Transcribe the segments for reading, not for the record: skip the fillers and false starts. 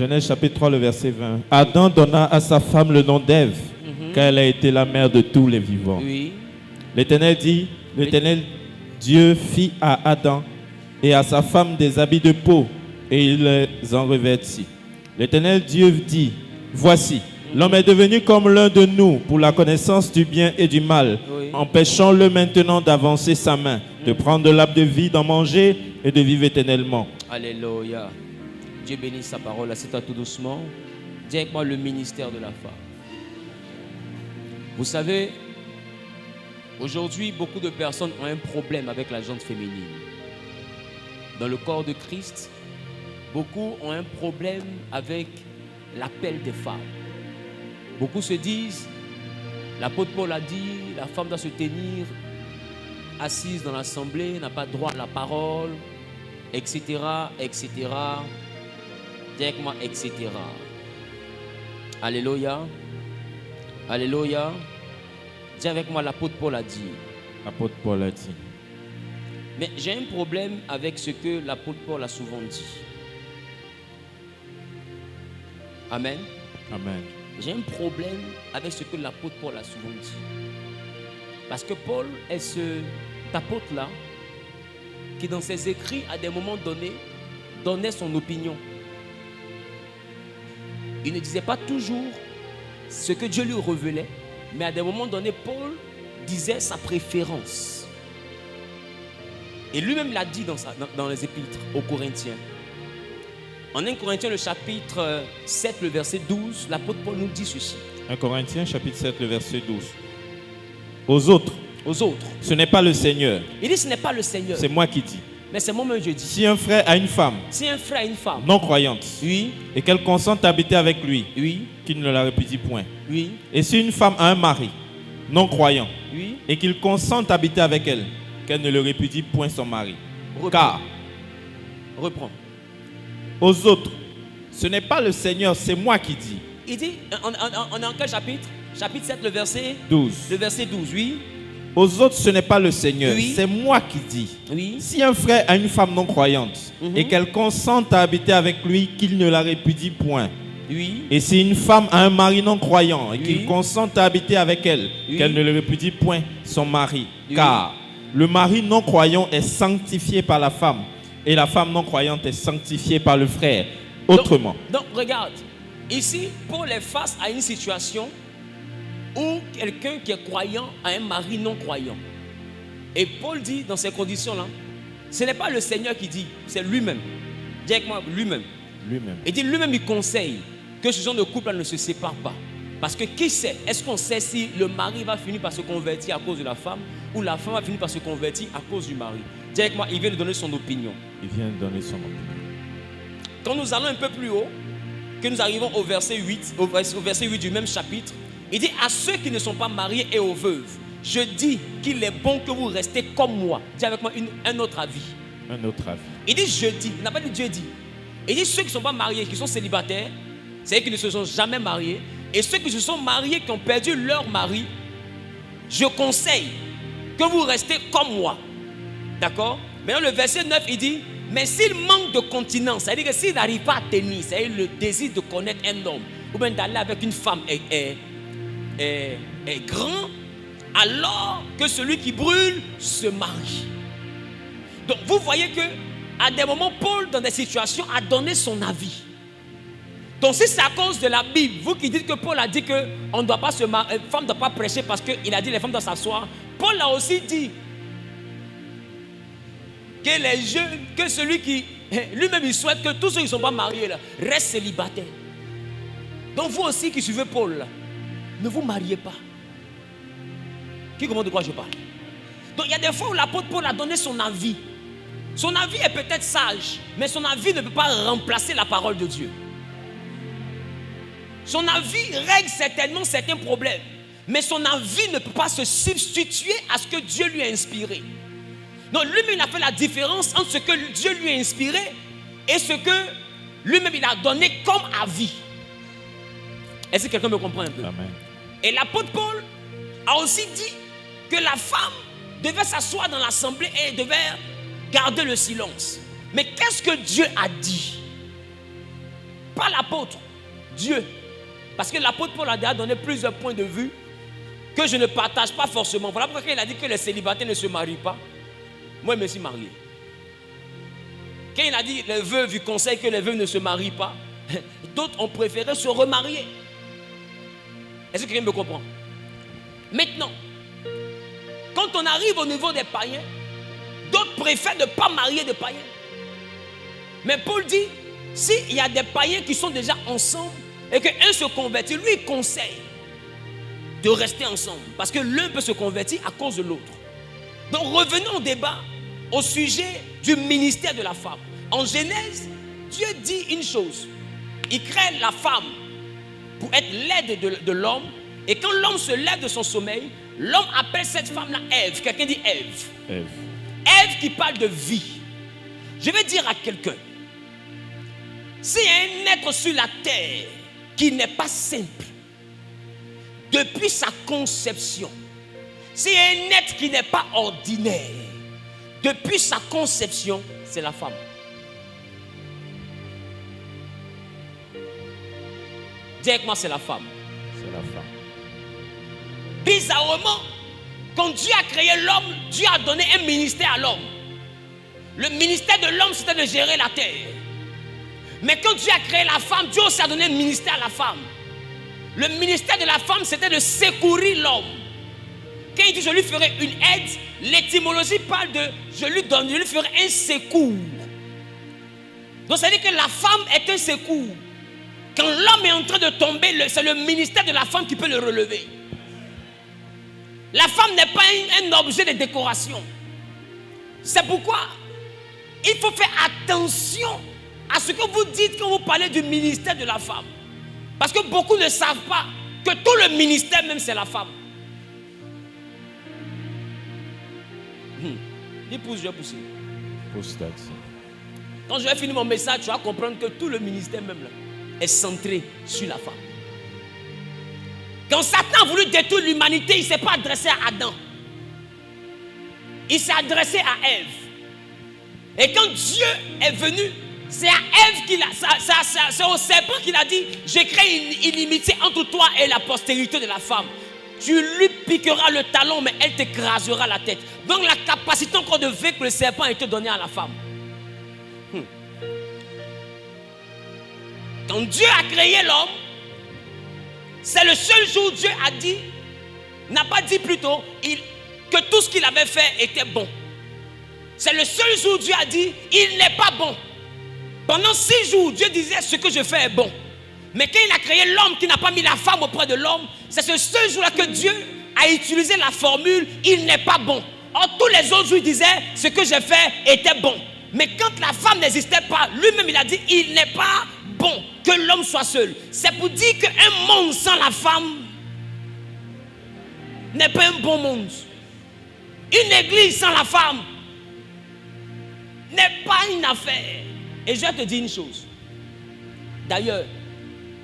Genèse chapitre 3, le verset 20. Adam donna à sa femme le nom d'Ève, car elle a été la mère de tous les vivants. Oui. L'Éternel Dieu fit à Adam et à sa femme des habits de peau, et il les en revêtit. L'Éternel Dieu dit, voici, l'homme est devenu comme l'un de nous pour la connaissance du bien et du mal. Oui. Empêchons-le maintenant d'avancer sa main, de prendre de l'arbre de vie, d'en manger et de vivre éternellement. Alléluia. Dieu bénisse sa parole. C'est à tout doucement. Dis avec moi le ministère de la femme. Vous savez, aujourd'hui, beaucoup de personnes ont un problème avec la gente féminine. Dans le corps de Christ, beaucoup ont un problème avec l'appel des femmes. Beaucoup se disent, l'apôtre Paul a dit, la femme doit se tenir assise dans l'assemblée, n'a pas droit à la parole, etc., etc. Dis avec moi, etc. Alléluia. Alléluia. Dis avec moi, l'apôtre Paul a dit. L'apôtre Paul a dit. Mais j'ai un problème avec ce que l'apôtre Paul a souvent dit. Amen. Amen. J'ai un problème avec ce que l'apôtre Paul a souvent dit. Parce que Paul est cet apôtre-là qui dans ses écrits, à des moments donnés, donnait son opinion. Il ne disait pas toujours ce que Dieu lui révélait, mais à des moments donnés, Paul disait sa préférence. Et lui-même l'a dit dans les épîtres aux Corinthiens. En 1 Corinthiens, le chapitre 7, le verset 12, l'apôtre Paul nous dit ceci. 1 Corinthiens, chapitre 7, le verset 12. Aux autres, ce n'est pas le Seigneur. Il dit ce n'est pas le Seigneur. C'est moi qui dis. Mais c'est moi-même je dis. Si un frère a une femme, non croyante, oui, et qu'elle consente à habiter avec lui, oui, qu'il ne la répudie point. Oui. Et si une femme a un mari non croyant, oui, et qu'il consente à habiter avec elle, qu'elle ne le répudie point son mari. Reprends. Aux autres, ce n'est pas le Seigneur, c'est moi qui dis. Il dit, on est en quel chapitre? Chapitre 7, le verset 12. Le verset 12, oui. Aux autres, ce n'est pas le Seigneur, oui, c'est moi qui dis. Oui. Si un frère a une femme non croyante, et qu'elle consente à habiter avec lui, qu'il ne la répudie point. Oui. Et si une femme a un mari non croyant, et qu'il consente à habiter avec elle, qu'elle ne le répudie point son mari. Car le mari non croyant est sanctifié par la femme, et la femme non croyante est sanctifiée par le frère. Autrement. Donc regarde, ici, Paul est face à une situation où quelqu'un qui est croyant a un mari non croyant. Et Paul dit dans ces conditions-là, ce n'est pas le Seigneur qui dit, c'est lui-même. Dis avec moi, lui-même. Il dit lui-même, il conseille que ce genre de couple ne se sépare pas. Parce que qui sait, est-ce qu'on sait si le mari va finir par se convertir à cause de la femme ou la femme va finir par se convertir à cause du mari? Dis avec moi, il vient de donner son opinion. Il vient de donner son opinion. Quand nous allons un peu plus haut, que nous arrivons au verset 8, au verset 8 du même chapitre, il dit à ceux qui ne sont pas mariés et aux veuves, je dis qu'il est bon que vous restez comme moi. Dis avec moi un autre avis. Un autre avis. Il dit je dis, il n'a pas dit Dieu dit. Il dit ceux qui ne sont pas mariés, qui sont célibataires, c'est-à-dire qui ne se sont jamais mariés, et ceux qui se sont mariés, qui ont perdu leur mari, je conseille que vous restez comme moi. D'accord? Maintenant le verset 9, il dit, mais s'il manque de continence, c'est-à-dire que s'il n'arrive pas à tenir, c'est-à-dire le désir de connaître un homme, ou bien d'aller avec une femme est grand, alors que celui qui brûle se marie. Donc vous voyez que à des moments, Paul, dans des situations, a donné son avis. Donc si c'est à cause de la Bible, vous qui dites que Paul a dit que on ne doit pas se marier, une femme ne doit pas prêcher parce qu'il a dit les femmes doivent s'asseoir, Paul a aussi dit que les jeunes, que celui qui lui-même il souhaite que tous ceux qui ne sont pas mariés là, restent célibataires. Donc vous aussi qui suivez Paul là, ne vous mariez pas. Qui comprend de quoi je parle? Donc il y a des fois où l'apôtre Paul a donné son avis. Son avis est peut-être sage, mais son avis ne peut pas remplacer la parole de Dieu. Son avis règle certainement certains problèmes, mais son avis ne peut pas se substituer à ce que Dieu lui a inspiré. Donc lui-même il a fait la différence entre ce que Dieu lui a inspiré et ce que lui-même il a donné comme avis. Est-ce que quelqu'un me comprend un peu? Amen. Et l'apôtre Paul a aussi dit que la femme devait s'asseoir dans l'assemblée et devait garder le silence. Mais qu'est-ce que Dieu a dit? Pas l'apôtre, Dieu. Parce que l'apôtre Paul a déjà donné plusieurs points de vue que je ne partage pas forcément. Voilà pourquoi il a dit que les célibataires ne se marient pas. Moi, je me suis marié. Quand il a dit les veuves, il conseille que les veuves ne se marient pas. D'autres ont préféré se remarier. Est-ce que quelqu'un me comprend? Maintenant, quand on arrive au niveau des païens, d'autres préfèrent ne pas marier de païens. Mais Paul dit, s'il y a des païens qui sont déjà ensemble et qu'un se convertit, lui il conseille de rester ensemble. Parce que l'un peut se convertir à cause de l'autre. Donc revenons au débat au sujet du ministère de la femme. En Genèse, Dieu dit une chose. Il crée la femme pour être l'aide de l'homme. Et quand l'homme se lève de son sommeil, l'homme appelle cette femme-là Ève. Quelqu'un dit Ève. Ève. Ève qui parle de vie. Je vais dire à quelqu'un, s'il y a un être sur la terre qui n'est pas simple, depuis sa conception, s'il y a un être qui n'est pas ordinaire, depuis sa conception, c'est la femme. Dis avec moi, c'est la femme. C'est la femme. Bizarrement, quand Dieu a créé l'homme, Dieu a donné un ministère à l'homme. Le ministère de l'homme, c'était de gérer la terre. Mais quand Dieu a créé la femme, Dieu aussi a donné un ministère à la femme. Le ministère de la femme, c'était de secourir l'homme. Quand il dit je lui ferai une aide, l'étymologie parle de je lui ferai un secours. Donc ça veut dire que la femme est un secours. Quand l'homme est en train de tomber, c'est le ministère de la femme qui peut le relever. La femme n'est pas un objet de décoration. C'est pourquoi il faut faire attention à ce que vous dites quand vous parlez du ministère de la femme. Parce que beaucoup ne savent pas que tout le ministère même c'est la femme. Dis pousse, je vais pousser. Pousse taxi. Quand je vais finir mon message, tu vas comprendre que tout le ministère même là est centré sur la femme. Quand Satan a voulu détruire l'humanité, il ne s'est pas adressé à Adam. Il s'est adressé à Ève. Et quand Dieu est venu, c'est à Ève c'est au serpent qu'il a dit, j'ai créé une inimitié entre toi et la postérité de la femme. Tu lui piqueras le talon, mais elle t'écrasera la tête. Donc la capacité encore de vaincre le serpent a été donnée à la femme. Quand Dieu a créé l'homme, c'est le seul jour où Dieu a dit, n'a pas dit plutôt, que tout ce qu'il avait fait était bon. C'est le seul jour où Dieu a dit, il n'est pas bon. Pendant 6 jours, Dieu disait, ce que je fais est bon. Mais quand il a créé l'homme qui n'a pas mis la femme auprès de l'homme, c'est ce seul jour-là que Dieu a utilisé la formule, il n'est pas bon. Or, tous les autres jours, il disait, ce que j'ai fait était bon. Mais quand la femme n'existait pas, lui-même il a dit, il n'est pas bon que l'homme soit seul. C'est pour dire qu'un monde sans la femme n'est pas un bon monde. Une église sans la femme n'est pas une affaire. Et je vais te dire une chose. D'ailleurs,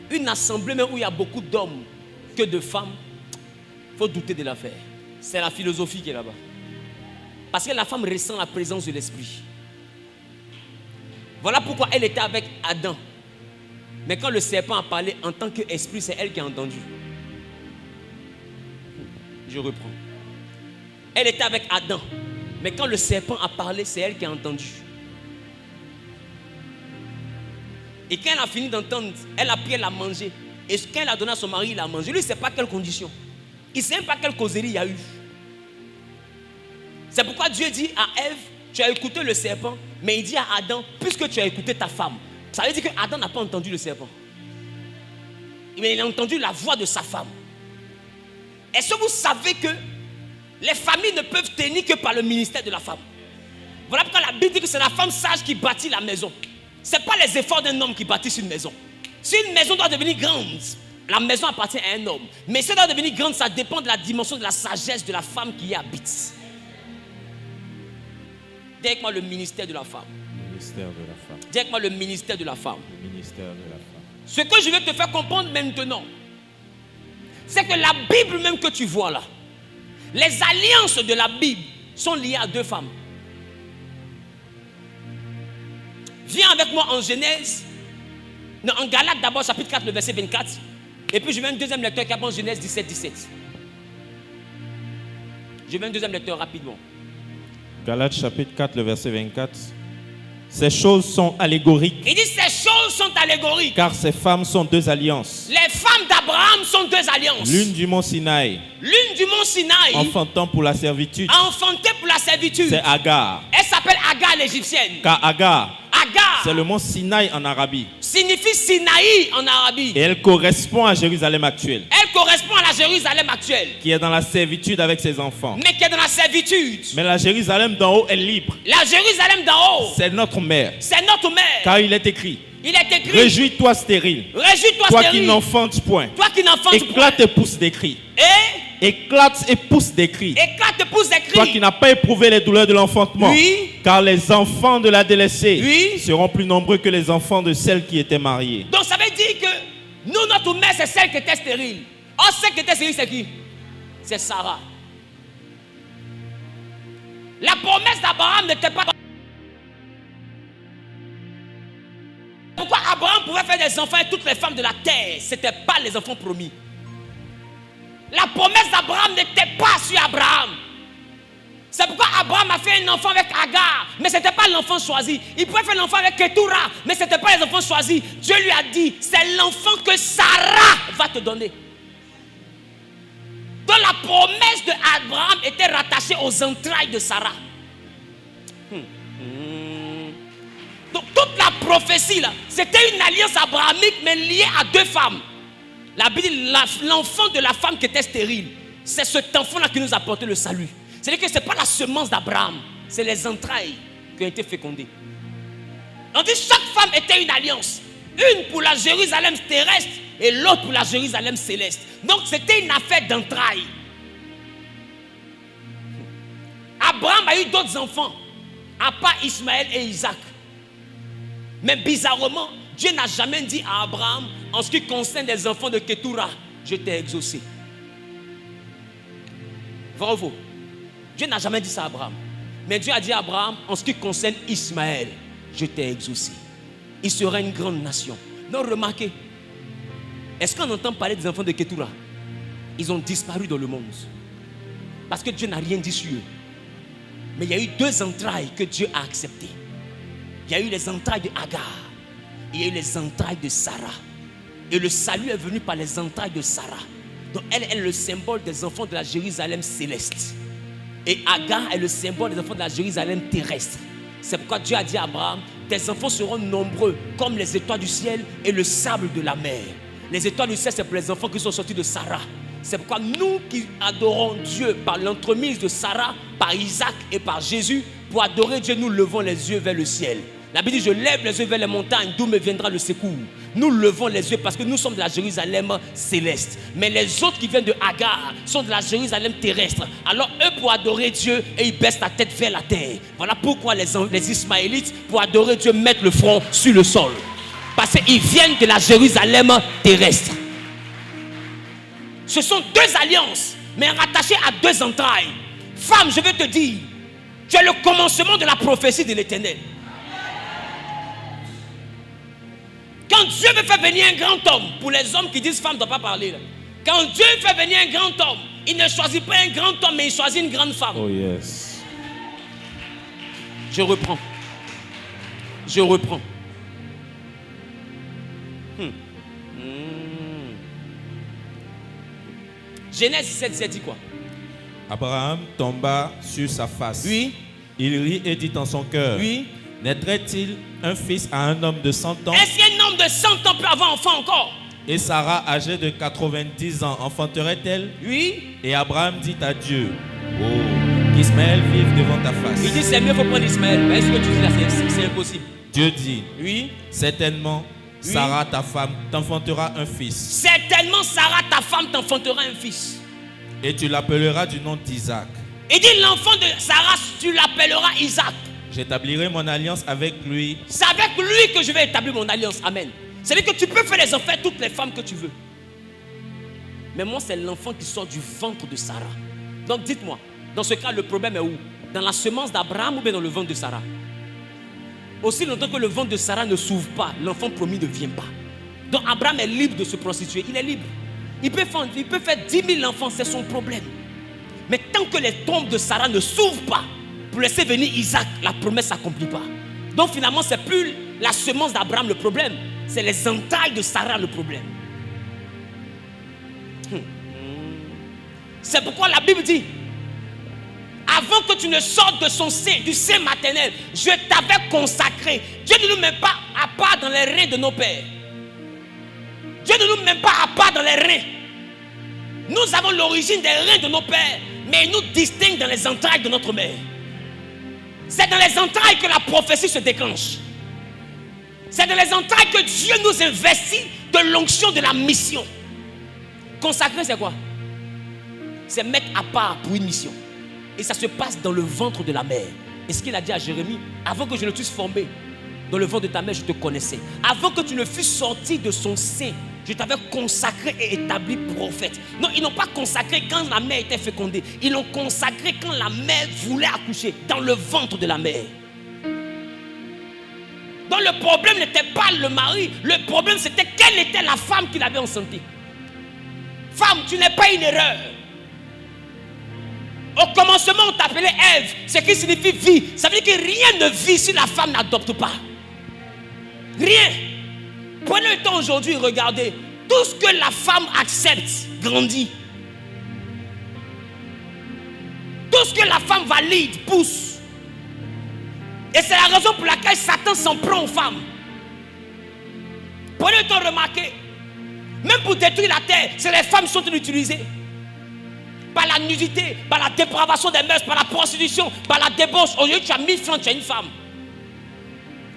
une assemblée même où il y a beaucoup d'hommes que de femmes, il faut douter de l'affaire. C'est la philosophie qui est là-bas. Parce que la femme ressent la présence de l'esprit. Voilà pourquoi elle était avec Adam. Mais quand le serpent a parlé en tant qu'esprit, c'est elle qui a entendu. Je reprends. Elle était avec Adam. Mais quand le serpent a parlé, c'est elle qui a entendu. Et quand elle a fini d'entendre, elle a pris, elle a mangé. Et quand elle a donné à son mari, il a mangé. Lui, il ne sait pas quelles conditions. Il ne sait même pas quelle causerie il y a eu. C'est pourquoi Dieu dit à Ève, tu as écouté le serpent. Mais il dit à Adam, puisque tu as écouté ta femme. Ça veut dire que Adam n'a pas entendu le serpent. Mais il a entendu la voix de sa femme. Est-ce que vous savez que les familles ne peuvent tenir que par le ministère de la femme? Voilà pourquoi la Bible dit que c'est la femme sage qui bâtit la maison. Ce n'est pas les efforts d'un homme qui bâtissent une maison. Si une maison doit devenir grande, la maison appartient à un homme. Mais si elle doit devenir grande, ça dépend de la dimension de la sagesse de la femme qui y habite. Dis avec moi le ministère de la femme. Le ministère de la femme. Dis avec moi le ministère de la femme. Le ministère de la femme. Ce que je vais te faire comprendre maintenant, c'est que la Bible même que tu vois là, les alliances de la Bible sont liées à 2 femmes. Viens avec moi en Genèse Non, en Galates d'abord, chapitre 4, le verset 24. Et puis je vais un deuxième lecteur qui apprend Genèse 17, 17. Je vais un deuxième lecteur rapidement. Galates chapitre 4, le verset 24. Ces choses sont allégoriques, Il dit ces choses sont allégoriques. car ces femmes sont deux alliances. Les femmes d'Abraham sont deux alliances. L'une du mont Sinaï, L'une du mont Sinaï, enfantant pour la servitude, a enfanté pour la servitude. c'est Agar. Elle s'appelle Agar l'égyptienne. Car Agar, Agar c'est le mont Sinaï en Arabie. signifie Sinaï en Arabie. Et elle correspond à Jérusalem actuelle, Elle correspond à la Jérusalem actuelle, qui est dans la servitude avec ses enfants. mais qui est dans la servitude. Mais la Jérusalem d'en haut est libre. La Jérusalem d'en haut, C'est notre mère. c'est notre mère. Car il est écrit, Il est écrit, réjouis-toi stérile, réjouis-toi toi qui stérile, n'enfantes point. toi qui n'enfantes point. Éclate et pousse des cris. Éclate et pousse des cris. Éclate, pousse des Toi qui cris. n'as pas éprouvé les douleurs de l'enfantement. Oui. Car les enfants de la délaissée Oui. seront plus nombreux que les enfants de celles qui étaient mariées. Donc ça veut dire que nous, notre mère, c'est celle qui était stérile. Or, celle qui était stérile, c'est qui? C'est Sarah. La promesse d'Abraham n'était pas... Pourquoi Abraham pouvait faire des enfants et toutes les femmes de la terre? Ce n'étaient pas les enfants promis. La promesse d'Abraham n'était pas sur Abraham. C'est pourquoi Abraham a fait un enfant avec Agar, mais ce n'était pas l'enfant choisi. Il pouvait faire l'enfant avec Ketura, mais ce n'était pas les enfants choisis. Dieu lui a dit, c'est l'enfant que Sarah va te donner. Donc la promesse d'Abraham était rattachée aux entrailles de Sarah. Donc toute la prophétie là, c'était une alliance abrahamique mais liée à deux femmes. La Bible dit l'enfant de la femme qui était stérile, c'est cet enfant là qui nous a apporté le salut. C'est-à-dire que ce n'est pas la semence d'Abraham, c'est les entrailles qui ont été fécondées. On dit chaque femme était une alliance. Une pour la Jérusalem terrestre et l'autre pour la Jérusalem céleste. Donc c'était une affaire d'entrailles. Abraham a eu d'autres enfants, à part Ismaël et Isaac. Mais bizarrement, Dieu n'a jamais dit à Abraham, en ce qui concerne les enfants de Ketura, je t'ai exaucé. Vrai ou faux? Dieu n'a jamais dit ça à Abraham. Mais Dieu a dit à Abraham, en ce qui concerne Ismaël, je t'ai exaucé. Il sera une grande nation. Donc remarquez, est-ce qu'on entend parler des enfants de Ketura? Ils ont disparu dans le monde. Parce que Dieu n'a rien dit sur eux. Mais il y a eu deux entrailles que Dieu a acceptées. Il y a eu les entrailles de Agar. Il y a eu les entrailles de Sarah. Et le salut est venu par les entrailles de Sarah. Donc elle est le symbole des enfants de la Jérusalem céleste. Et Agar est le symbole des enfants de la Jérusalem terrestre. C'est pourquoi Dieu a dit à Abraham, tes enfants seront nombreux comme les étoiles du ciel et le sable de la mer. Les étoiles du ciel, c'est pour les enfants qui sont sortis de Sarah. C'est pourquoi nous qui adorons Dieu par l'entremise de Sarah, par Isaac et par Jésus, pour adorer Dieu, nous levons les yeux vers le ciel. La Bible dit, je lève les yeux vers les montagnes, d'où me viendra le secours. Nous levons les yeux parce que nous sommes de la Jérusalem céleste. Mais les autres qui viennent de Agar sont de la Jérusalem terrestre. Alors eux, pour adorer Dieu, et ils baissent la tête vers la terre. Voilà pourquoi les Ismaélites, pour adorer Dieu, mettent le front sur le sol. Parce qu'ils viennent de la Jérusalem terrestre. Ce sont deux alliances, mais rattachées à deux entrailles. Femme, je vais te dire, tu es le commencement de la prophétie de l'Éternel. Quand Dieu veut faire venir un grand homme, pour les hommes qui disent femme ne doit pas parler, là. Quand Dieu fait venir un grand homme, il ne choisit pas un grand homme, mais il choisit une grande femme. Oh yes. Je reprends. Je reprends. Genèse 17, 17 dit quoi? Abraham tomba sur sa face. Oui. Il rit et dit en son cœur, Oui. naîtrait-il un fils à un homme de 100 ans? Est-ce qu'un homme de 100 ans peut avoir enfant encore? Et Sarah, âgée de 90 ans, enfanterait-elle? Oui. Et Abraham dit à Dieu, oh, qu'Ismaël vive devant ta face. Il dit c'est mieux, il faut prendre Ismaël. Mais est-ce que tu dis là, c'est impossible? Dieu dit, Oui. certainement, Oui. Sarah, ta femme, t'enfantera un fils. Certainement, Sarah, ta femme, t'enfantera un fils. Et tu l'appelleras du nom d'Isaac. Il dit l'enfant de Sarah, tu l'appelleras Isaac. J'établirai mon alliance avec lui. C'est avec lui que je vais établir mon alliance. Amen. C'est-à-dire que tu peux faire les enfants à toutes les femmes que tu veux. Mais moi, c'est l'enfant qui sort du ventre de Sarah. Donc dites-moi, dans ce cas, le problème est où? Dans la semence d'Abraham ou bien dans le ventre de Sarah? Aussi longtemps que le ventre de Sarah ne s'ouvre pas, l'enfant promis ne vient pas. Donc Abraham est libre de se prostituer. Il est libre. Il peut faire 10 000 enfants, c'est son problème. Mais tant que les tombes de Sarah ne s'ouvrent pas pour laisser venir Isaac, la promesse ne s'accomplit pas. Donc finalement, ce n'est plus la semence d'Abraham le problème, c'est les entrailles de Sarah le problème. C'est pourquoi la Bible dit, avant que tu ne sortes de son sein, du sein maternel, je t'avais consacré. Dieu ne nous met pas à part dans les reins de nos pères. Dieu ne nous met pas à part dans les reins. Nous avons l'origine des reins de nos pères, mais il nous distingue dans les entrailles de notre mère. C'est dans les entrailles que la prophétie se déclenche. C'est dans les entrailles que Dieu nous investit de l'onction de la mission. Consacrer, c'est quoi? C'est mettre à part pour une mission. Et ça se passe dans le ventre de la mère. Et ce qu'il a dit à Jérémie, avant que je ne t'eusse formé dans le ventre de ta mère, je te connaissais. Avant que tu ne fusses sorti de son sein, je t'avais consacré et établi prophète. Non, ils n'ont pas consacré quand la mère était fécondée. Ils l'ont consacré quand la mère voulait accoucher, dans le ventre de la mère. Donc le problème n'était pas le mari. Le problème c'était quelle était la femme qui l'avait enceintée. Femme, tu n'es pas une erreur. Au commencement, on t'appelait Ève, ce qui signifie vie. Ça veut dire que rien ne vit si la femme n'adopte pas. Rien. Prenez le temps aujourd'hui, regardez. Tout ce que la femme accepte, grandit. Tout ce que la femme valide, pousse. Et c'est la raison pour laquelle Satan s'en prend aux femmes. Prenez le temps de remarquer. Même pour détruire la terre, c'est les femmes qui sont utilisées. Par la nudité, par la dépravation des mœurs, par la prostitution, par la débauche. Aujourd'hui, tu as 1000 francs, tu as une femme.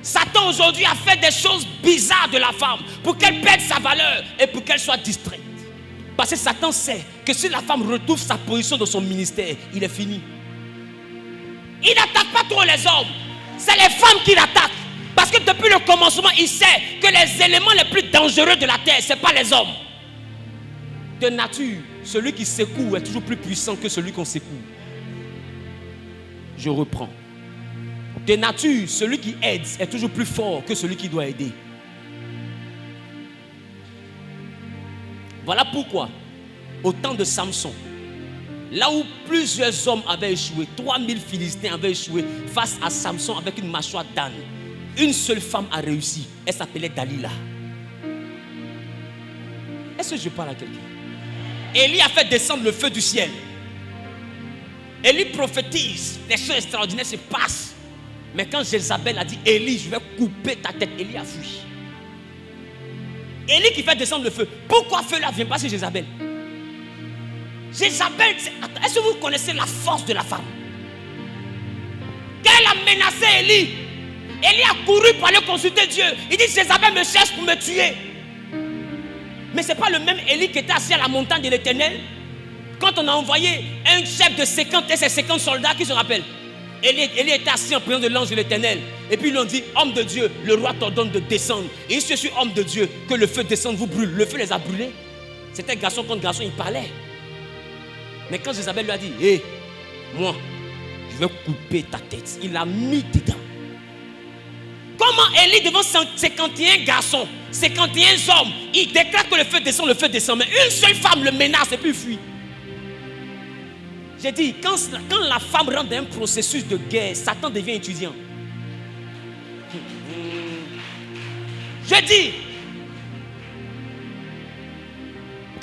Satan aujourd'hui a fait des choses bizarres de la femme pour qu'elle perde sa valeur et pour qu'elle soit distraite. Parce que Satan sait que si la femme retrouve sa position dans son ministère, il est fini. Il n'attaque pas trop les hommes, c'est les femmes qui l'attaquent. Parce que depuis le commencement, il sait que les éléments les plus dangereux de la terre, ce n'est pas les hommes. De nature, celui qui secoue est toujours plus puissant que celui qu'on secoue. Je reprends. De nature, celui qui aide est toujours plus fort que celui qui doit aider. Voilà pourquoi, au temps de Samson, là où plusieurs hommes avaient échoué, 3000 Philistins avaient échoué face à Samson avec une mâchoire d'âne, une seule femme a réussi. Elle s'appelait Dalila. Est-ce que je parle à quelqu'un? Élie a fait descendre le feu du ciel. Élie prophétise, les choses extraordinaires se passent. Mais quand Jézabel a dit, Élie, je vais couper ta tête, Élie a fui. Élie qui fait descendre le feu. Pourquoi feu là vient pas sur Jézabel? Jézabel, est-ce que vous connaissez la force de la femme? Quand elle a menacé Élie, Élie a couru pour aller consulter Dieu. Il dit, Jézabel me cherche pour me tuer. Mais ce n'est pas le même Élie qui était assis à la montagne de l'Éternel. Quand on a envoyé un chef de 50 et ses 50 soldats, qui se rappellent? Élie était assis en présence de l'ange de l'Éternel. Et puis ils lui ont dit, homme de Dieu, le roi t'ordonne de descendre. Et il se suis homme de Dieu, que le feu descende, vous brûle. Le feu les a brûlés. C'était garçon contre garçon, il parlait. Mais quand Jézabel lui a dit, hé, moi, je vais couper ta tête. Il l'a mis dedans. Comment Élie devant 51 garçons, 51 hommes, il déclare que le feu descend, mais une seule femme le menace et puis il fuit. J'ai dit, quand la femme rentre dans un processus de guerre, Satan devient étudiant. Je dis,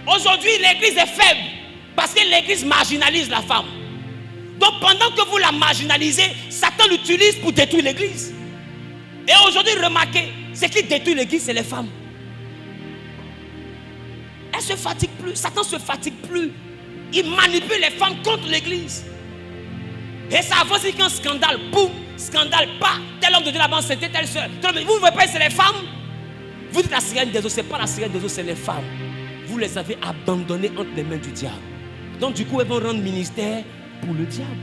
aujourd'hui l'église est faible parce que l'église marginalise la femme. Donc pendant que vous la marginalisez, Satan l'utilise pour détruire l'église. Et aujourd'hui, remarquez, ce qui détruit l'église, c'est les femmes. Elles ne se fatiguent plus. Satan ne se fatigue plus. Il manipule les femmes contre l'église. Et ça avance qu'un scandale, boum, scandale, pas, tel homme de Dieu là-bas, c'était telle soeur. Vous ne voyez pas, c'est les femmes. Vous dites la sirène des eaux, ce n'est pas la sirène des eaux, c'est les femmes. Vous les avez abandonnées entre les mains du diable. Donc du coup, elles vont rendre ministère pour le diable.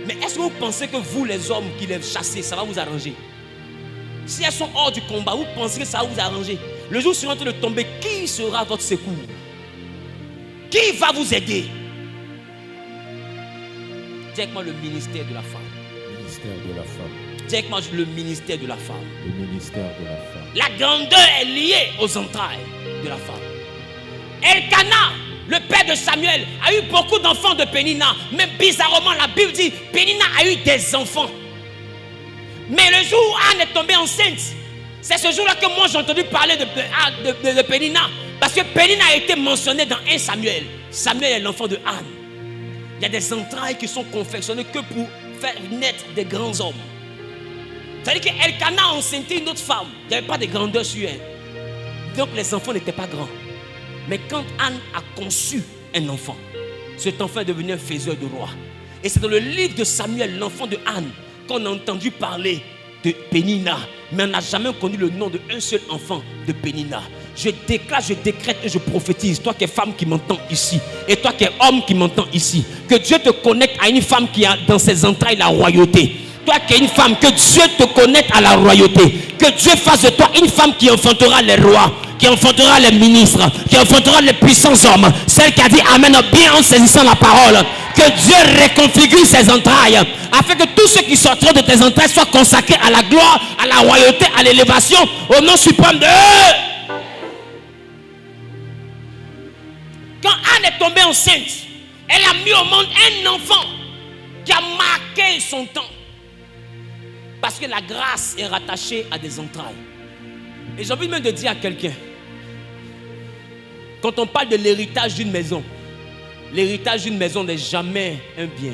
Mais est-ce que vous pensez que vous, les hommes qui les chassez, ça va vous arranger? Si elles sont hors du combat, vous pensez que ça va vous arranger? Le jour suivant de tomber, qui sera votre secours? Qui va vous aider? Dites-moi le ministère de la femme. Ministère de la femme. Dis avec moi le ministère de la femme. Le ministère de la femme. La grandeur est liée aux entrailles de la femme. Elkana, le père de Samuel, a eu beaucoup d'enfants de Pénina. Mais bizarrement, la Bible dit Pénina a eu des enfants. Mais le jour où Anne est tombée enceinte, c'est ce jour-là que moi j'ai entendu parler de Pénina. Parce que Pénina a été mentionné dans 1 Samuel. Samuel est l'enfant de Anne. Il y a des entrailles qui sont confectionnées que pour faire naître des grands hommes. C'est-à-dire qu'Elkana a enceinté une autre femme. Il n'y avait pas de grandeur sur elle. Donc les enfants n'étaient pas grands. Mais quand Anne a conçu un enfant, cet enfant est devenu un faiseur de roi. Et c'est dans le livre de Samuel, l'enfant de Anne, qu'on a entendu parler de Pénina. Mais on n'a jamais connu le nom d'un seul enfant de Pénina. Je déclare, je décrète et je prophétise, toi qui es femme qui m'entends ici, et toi qui es homme qui m'entends ici, que Dieu te connecte à une femme qui a dans ses entrailles la royauté. Toi qui es une femme, que Dieu te connecte à la royauté. Que Dieu fasse de toi une femme qui enfantera les rois, qui enfantera les ministres, qui enfantera les puissants hommes. Celle qui a dit Amen bien en saisissant la parole. Que Dieu reconfigure ses entrailles, afin que tous ceux qui sortiront de tes entrailles soient consacrés à la gloire, à la royauté, à l'élévation, au nom suprême de eux. Quand Anne est tombée enceinte, elle a mis au monde un enfant qui a marqué son temps. Parce que la grâce est rattachée à des entrailles. Et j'ai envie même de dire à quelqu'un, quand on parle de l'héritage d'une maison, l'héritage d'une maison n'est jamais un bien.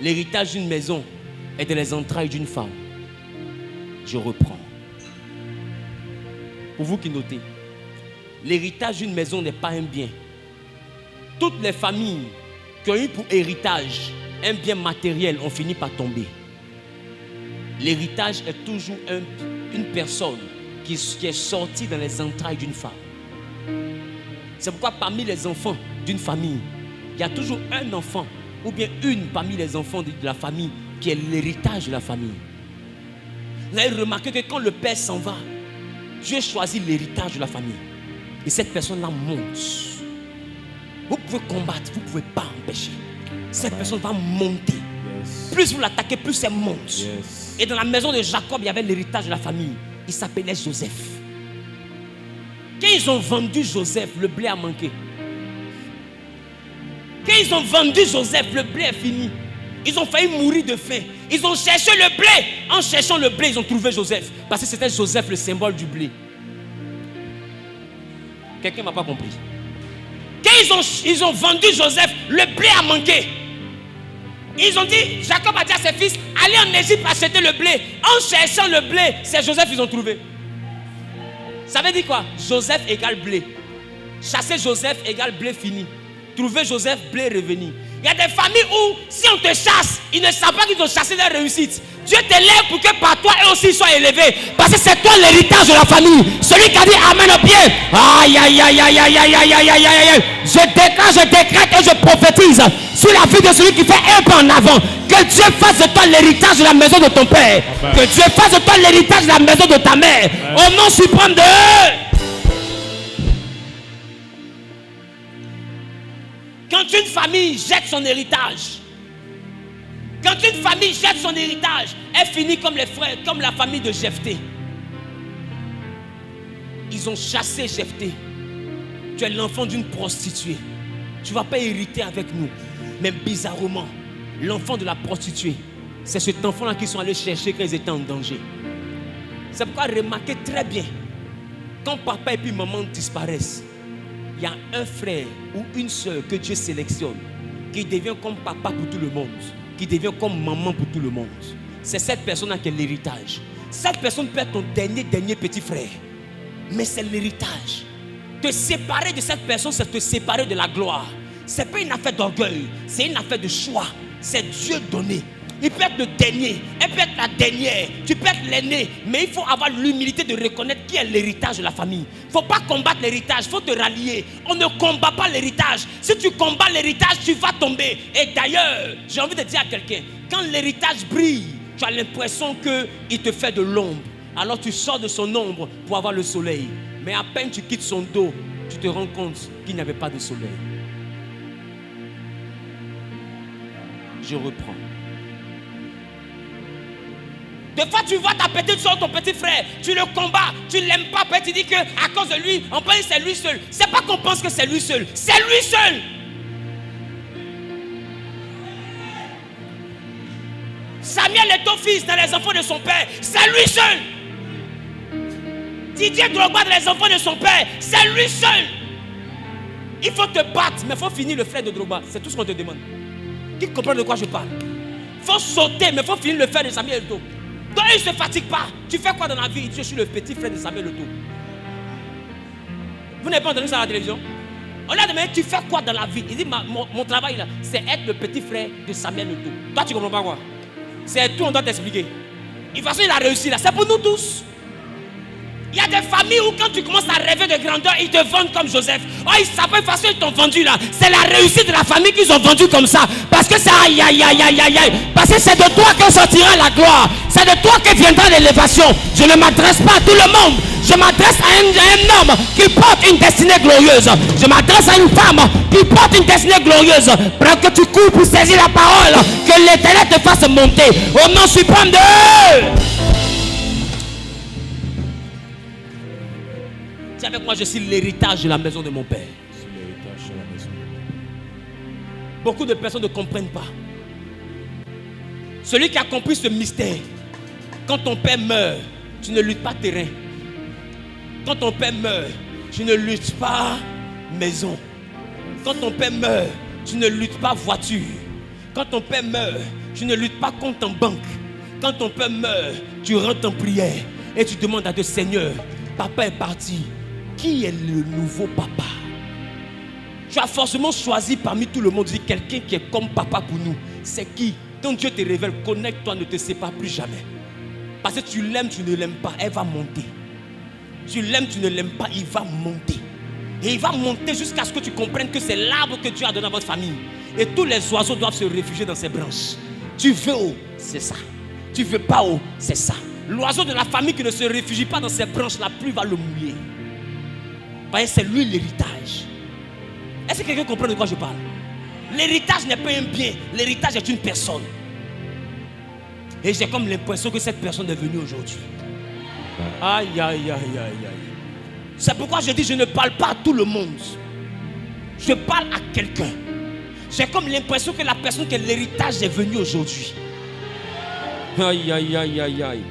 L'héritage d'une maison est dans les entrailles d'une femme. Je reprends. Pour vous qui notez, l'héritage d'une maison n'est pas un bien. Toutes les familles qui ont eu pour héritage un bien matériel ont fini par tomber. L'héritage est toujours une personne qui est sortie dans les entrailles d'une femme. C'est pourquoi parmi les enfants d'une famille, il y a toujours un enfant ou bien une parmi les enfants de la famille qui est l'héritage de la famille. Vous avez remarqué que quand le père s'en va, Dieu choisit l'héritage de la famille. Et cette personne-là monte. Vous pouvez combattre, vous ne pouvez pas empêcher. Cette personne va monter. Yes. Plus vous l'attaquez, plus elle monte. Yes. Et dans la maison de Jacob, il y avait l'héritage de la famille. Il s'appelait Joseph. Quand ils ont vendu Joseph, le blé a manqué. Quand ils ont vendu Joseph, le blé est fini. Ils ont failli mourir de faim. Ils ont cherché le blé. En cherchant le blé, ils ont trouvé Joseph. Parce que c'était Joseph, le symbole du blé. Quelqu'un ne m'a pas compris. Quand ils ont vendu Joseph, le blé a manqué. Ils ont dit, Jacob a dit à ses fils, allez en Égypte acheter le blé. En cherchant le blé, c'est Joseph qu'ils ont trouvé. Ça veut dire quoi? Joseph égale blé. Chasser Joseph égale blé fini. Trouver Joseph, blé revenu. Il y a des familles où, si on te chasse, ils ne savent pas qu'ils ont chassé leur réussite. Dieu t'élève pour que par toi, eux aussi soient élevés. Parce que c'est toi l'héritage de la famille. Celui qui a dit Amen au pied. Aïe, aïe, aïe, aïe, aïe, aïe, aïe, aïe, aïe, aïe. Je déclare, je décrète et je prophétise sur la vie de celui qui fait un pas en avant. Que Dieu fasse de toi l'héritage de la maison de ton père. Amen. Que Dieu fasse de toi l'héritage de la maison de ta mère. Amen. Au nom suprême de eux. Quand une famille jette son héritage, quand une famille jette son héritage, elle finit comme les frères, comme la famille de Jephthé. Ils ont chassé Jephthé. Tu es l'enfant d'une prostituée. Tu ne vas pas hériter avec nous. Mais bizarrement, l'enfant de la prostituée, c'est cet enfant-là qu'ils sont allés chercher quand ils étaient en danger. C'est pourquoi remarquez très bien, quand papa et puis maman disparaissent, il y a un frère ou une soeur que Dieu sélectionne qui devient comme papa pour tout le monde, qui devient comme maman pour tout le monde. C'est cette personne-là qui est l'héritage. Cette personne peut être ton dernier petit frère, mais c'est l'héritage. Te séparer de cette personne, c'est te séparer de la gloire. Ce n'est pas une affaire d'orgueil, c'est une affaire de choix. C'est Dieu donné. Il peut être le dernier, elle peut être la dernière, tu peux être l'aîné, mais il faut avoir l'humilité de reconnaître qui est l'héritage de la famille. Il ne faut pas combattre l'héritage, il faut te rallier. On ne combat pas l'héritage. Si tu combats l'héritage, tu vas tomber. Et d'ailleurs, j'ai envie de dire à quelqu'un, quand l'héritage brille, tu as l'impression qu'il te fait de l'ombre. Alors tu sors de son ombre pour avoir le soleil. Mais à peine tu quittes son dos, tu te rends compte qu'il n'y avait pas de soleil. Je reprends. Des fois, tu vois ta petite soeur, ton petit frère, tu le combats, tu ne l'aimes pas, peut-être tu dis qu'à cause de lui, on pense que c'est lui seul. C'est pas qu'on pense que c'est lui seul, c'est lui seul. Samuel est ton fils dans les enfants de son père, c'est lui seul. Didier Drogba dans les enfants de son père, c'est lui seul. Il faut te battre, mais il faut finir le frère de Drogba, c'est tout ce qu'on te demande. Qui comprend de quoi je parle? Il faut sauter, mais il faut finir le frère de Samuel Eto'o. Donc il ne se fatigue pas. Tu fais quoi dans la vie? Il dit, je suis le petit frère de Samuel Eto'o. Vous n'avez pas entendu ça à la télévision? On a demandé, tu fais quoi dans la vie? Il dit, mon travail là, c'est être le petit frère de Samuel Eto'o. Toi, tu ne comprends pas quoi? C'est tout, on doit t'expliquer. De toute façon, il a réussi là. C'est pour nous tous. Il y a des familles où quand tu commences à rêver de grandeur, ils te vendent comme Joseph. Oh, ils savent pas de toute façon, ils t'ont vendu là. C'est la réussite de la famille qu'ils ont vendu comme ça. Parce que c'est aïe, aïe, aïe, aïe, aïe, aïe. Parce que c'est de toi que sortira la gloire. C'est de toi que viendra l'élévation. Je ne m'adresse pas à tout le monde. Je m'adresse à un homme qui porte une destinée glorieuse. Je m'adresse à une femme qui porte une destinée glorieuse. Prends que tu cours pour saisir la parole. Que l'Éternel te fasse monter. Au nom suprême de... Avec moi, je suis l'héritage de la maison de mon père. Beaucoup de personnes ne comprennent pas. Celui qui a compris ce mystère, quand ton père meurt, tu ne luttes pas terrain. Quand ton père meurt, tu ne luttes pas maison. Quand ton père meurt, tu ne luttes pas voiture. Quand ton père meurt, tu ne luttes pas compte en banque. Quand ton père meurt, tu rentres en prière et tu demandes à Dieu, Seigneur, papa est parti. Qui est le nouveau papa? Tu as forcément choisi parmi tout le monde quelqu'un qui est comme papa pour nous. C'est qui? Quand Dieu te révèle, connecte-toi, ne te sépare plus jamais. Parce que tu l'aimes, tu ne l'aimes pas, elle va monter. Tu l'aimes, tu ne l'aimes pas, il va monter. Et il va monter jusqu'à ce que tu comprennes que c'est l'arbre que Dieu a donné à votre famille. Et tous les oiseaux doivent se réfugier dans ses branches. Tu veux haut, c'est ça. Tu veux pas haut, c'est ça. L'oiseau de la famille qui ne se réfugie pas dans ses branches, la pluie va le mouiller. C'est lui l'héritage. Est-ce que quelqu'un comprend de quoi je parle? L'héritage n'est pas un bien, l'héritage est une personne. Et j'ai comme l'impression que cette personne est venue aujourd'hui. Aïe, aïe, aïe, aïe, aïe. C'est pourquoi je dis, je ne parle pas à tout le monde. Je parle à quelqu'un. J'ai comme l'impression que la personne qui est l'héritage est venue aujourd'hui. Aïe, aïe, aïe, aïe, aïe.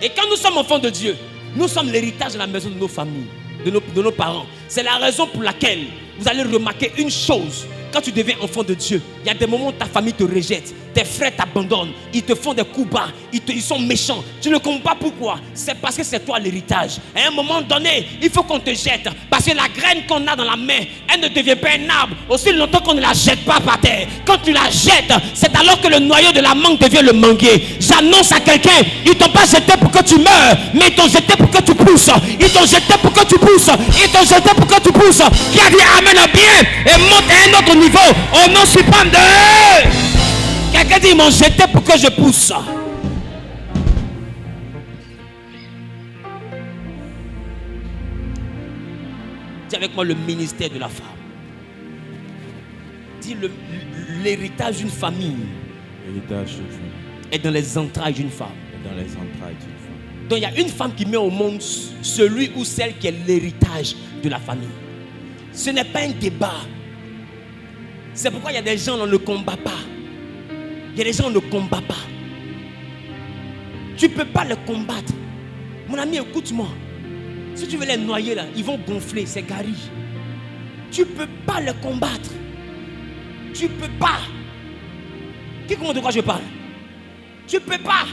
Et quand nous sommes enfants de Dieu, nous sommes l'héritage de la maison de nos familles. De nos parents. C'est la raison pour laquelle vous allez remarquer une chose. Quand tu deviens enfant de Dieu, il y a des moments où ta famille te rejette, tes frères t'abandonnent, ils te font des coups bas, ils sont méchants. Tu ne comprends pas pourquoi. C'est parce que c'est toi l'héritage. À un moment donné, il faut qu'on te jette. Parce que la graine qu'on a dans la main, elle ne devient pas un arbre aussi longtemps qu'on ne la jette pas par terre. Quand tu la jettes, c'est alors que le noyau de la mangue devient le manguier. J'annonce à quelqu'un, ils t'ont pas jeté pour que tu meurs, mais ils t'ont jeté pour que tu pousses. Ils t'ont jeté pour que tu pousses. Ils t'ont jeté pour que tu pousses. Qui a dit amène bien et monte à un autre niveau au nom suprême de... Quelqu'un dit ils m'ont jeté pour que je pousse. Dis avec moi le ministère de la femme. Dis l'héritage d'une famille. L'héritage d'une famille. Est dans les entrailles d'une femme. Dans les entrailles d'une femme. Donc il y a une femme qui met au monde celui ou celle qui est l'héritage de la famille. Ce n'est pas un débat. C'est pourquoi il y a des gens on ne combat pas. Il y a des gens on ne combat pas. Tu ne peux pas les combattre. Mon ami, écoute-moi. Si tu veux les noyer là, ils vont gonfler, c'est gari. Tu ne peux pas les combattre. Tu ne peux pas. Qui comprend de quoi je parle? Tu ne peux pas.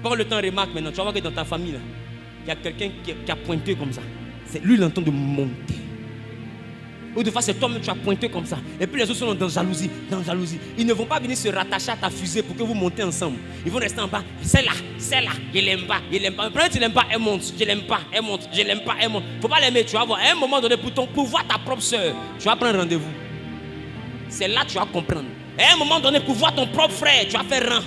Prends le temps, remarque maintenant. Tu vas voir que dans ta famille, là, il y a quelqu'un qui a pointé comme ça. C'est lui, il est en train de monter. Ou des fois, c'est toi-même, tu as pointé comme ça. Et puis les autres sont dans jalousie, Ils ne vont pas venir se rattacher à ta fusée pour que vous montez ensemble. Ils vont rester en bas. C'est là, je l'aime pas, Après, tu l'aimes pas, elle monte. Je l'aime pas, elle monte. Je l'aime pas, elle monte. Faut pas l'aimer, tu vas voir. À un moment donné, pour voir ta propre soeur, tu vas prendre rendez-vous. C'est là que tu vas comprendre. À un moment donné, pour voir ton propre frère, tu vas faire rang.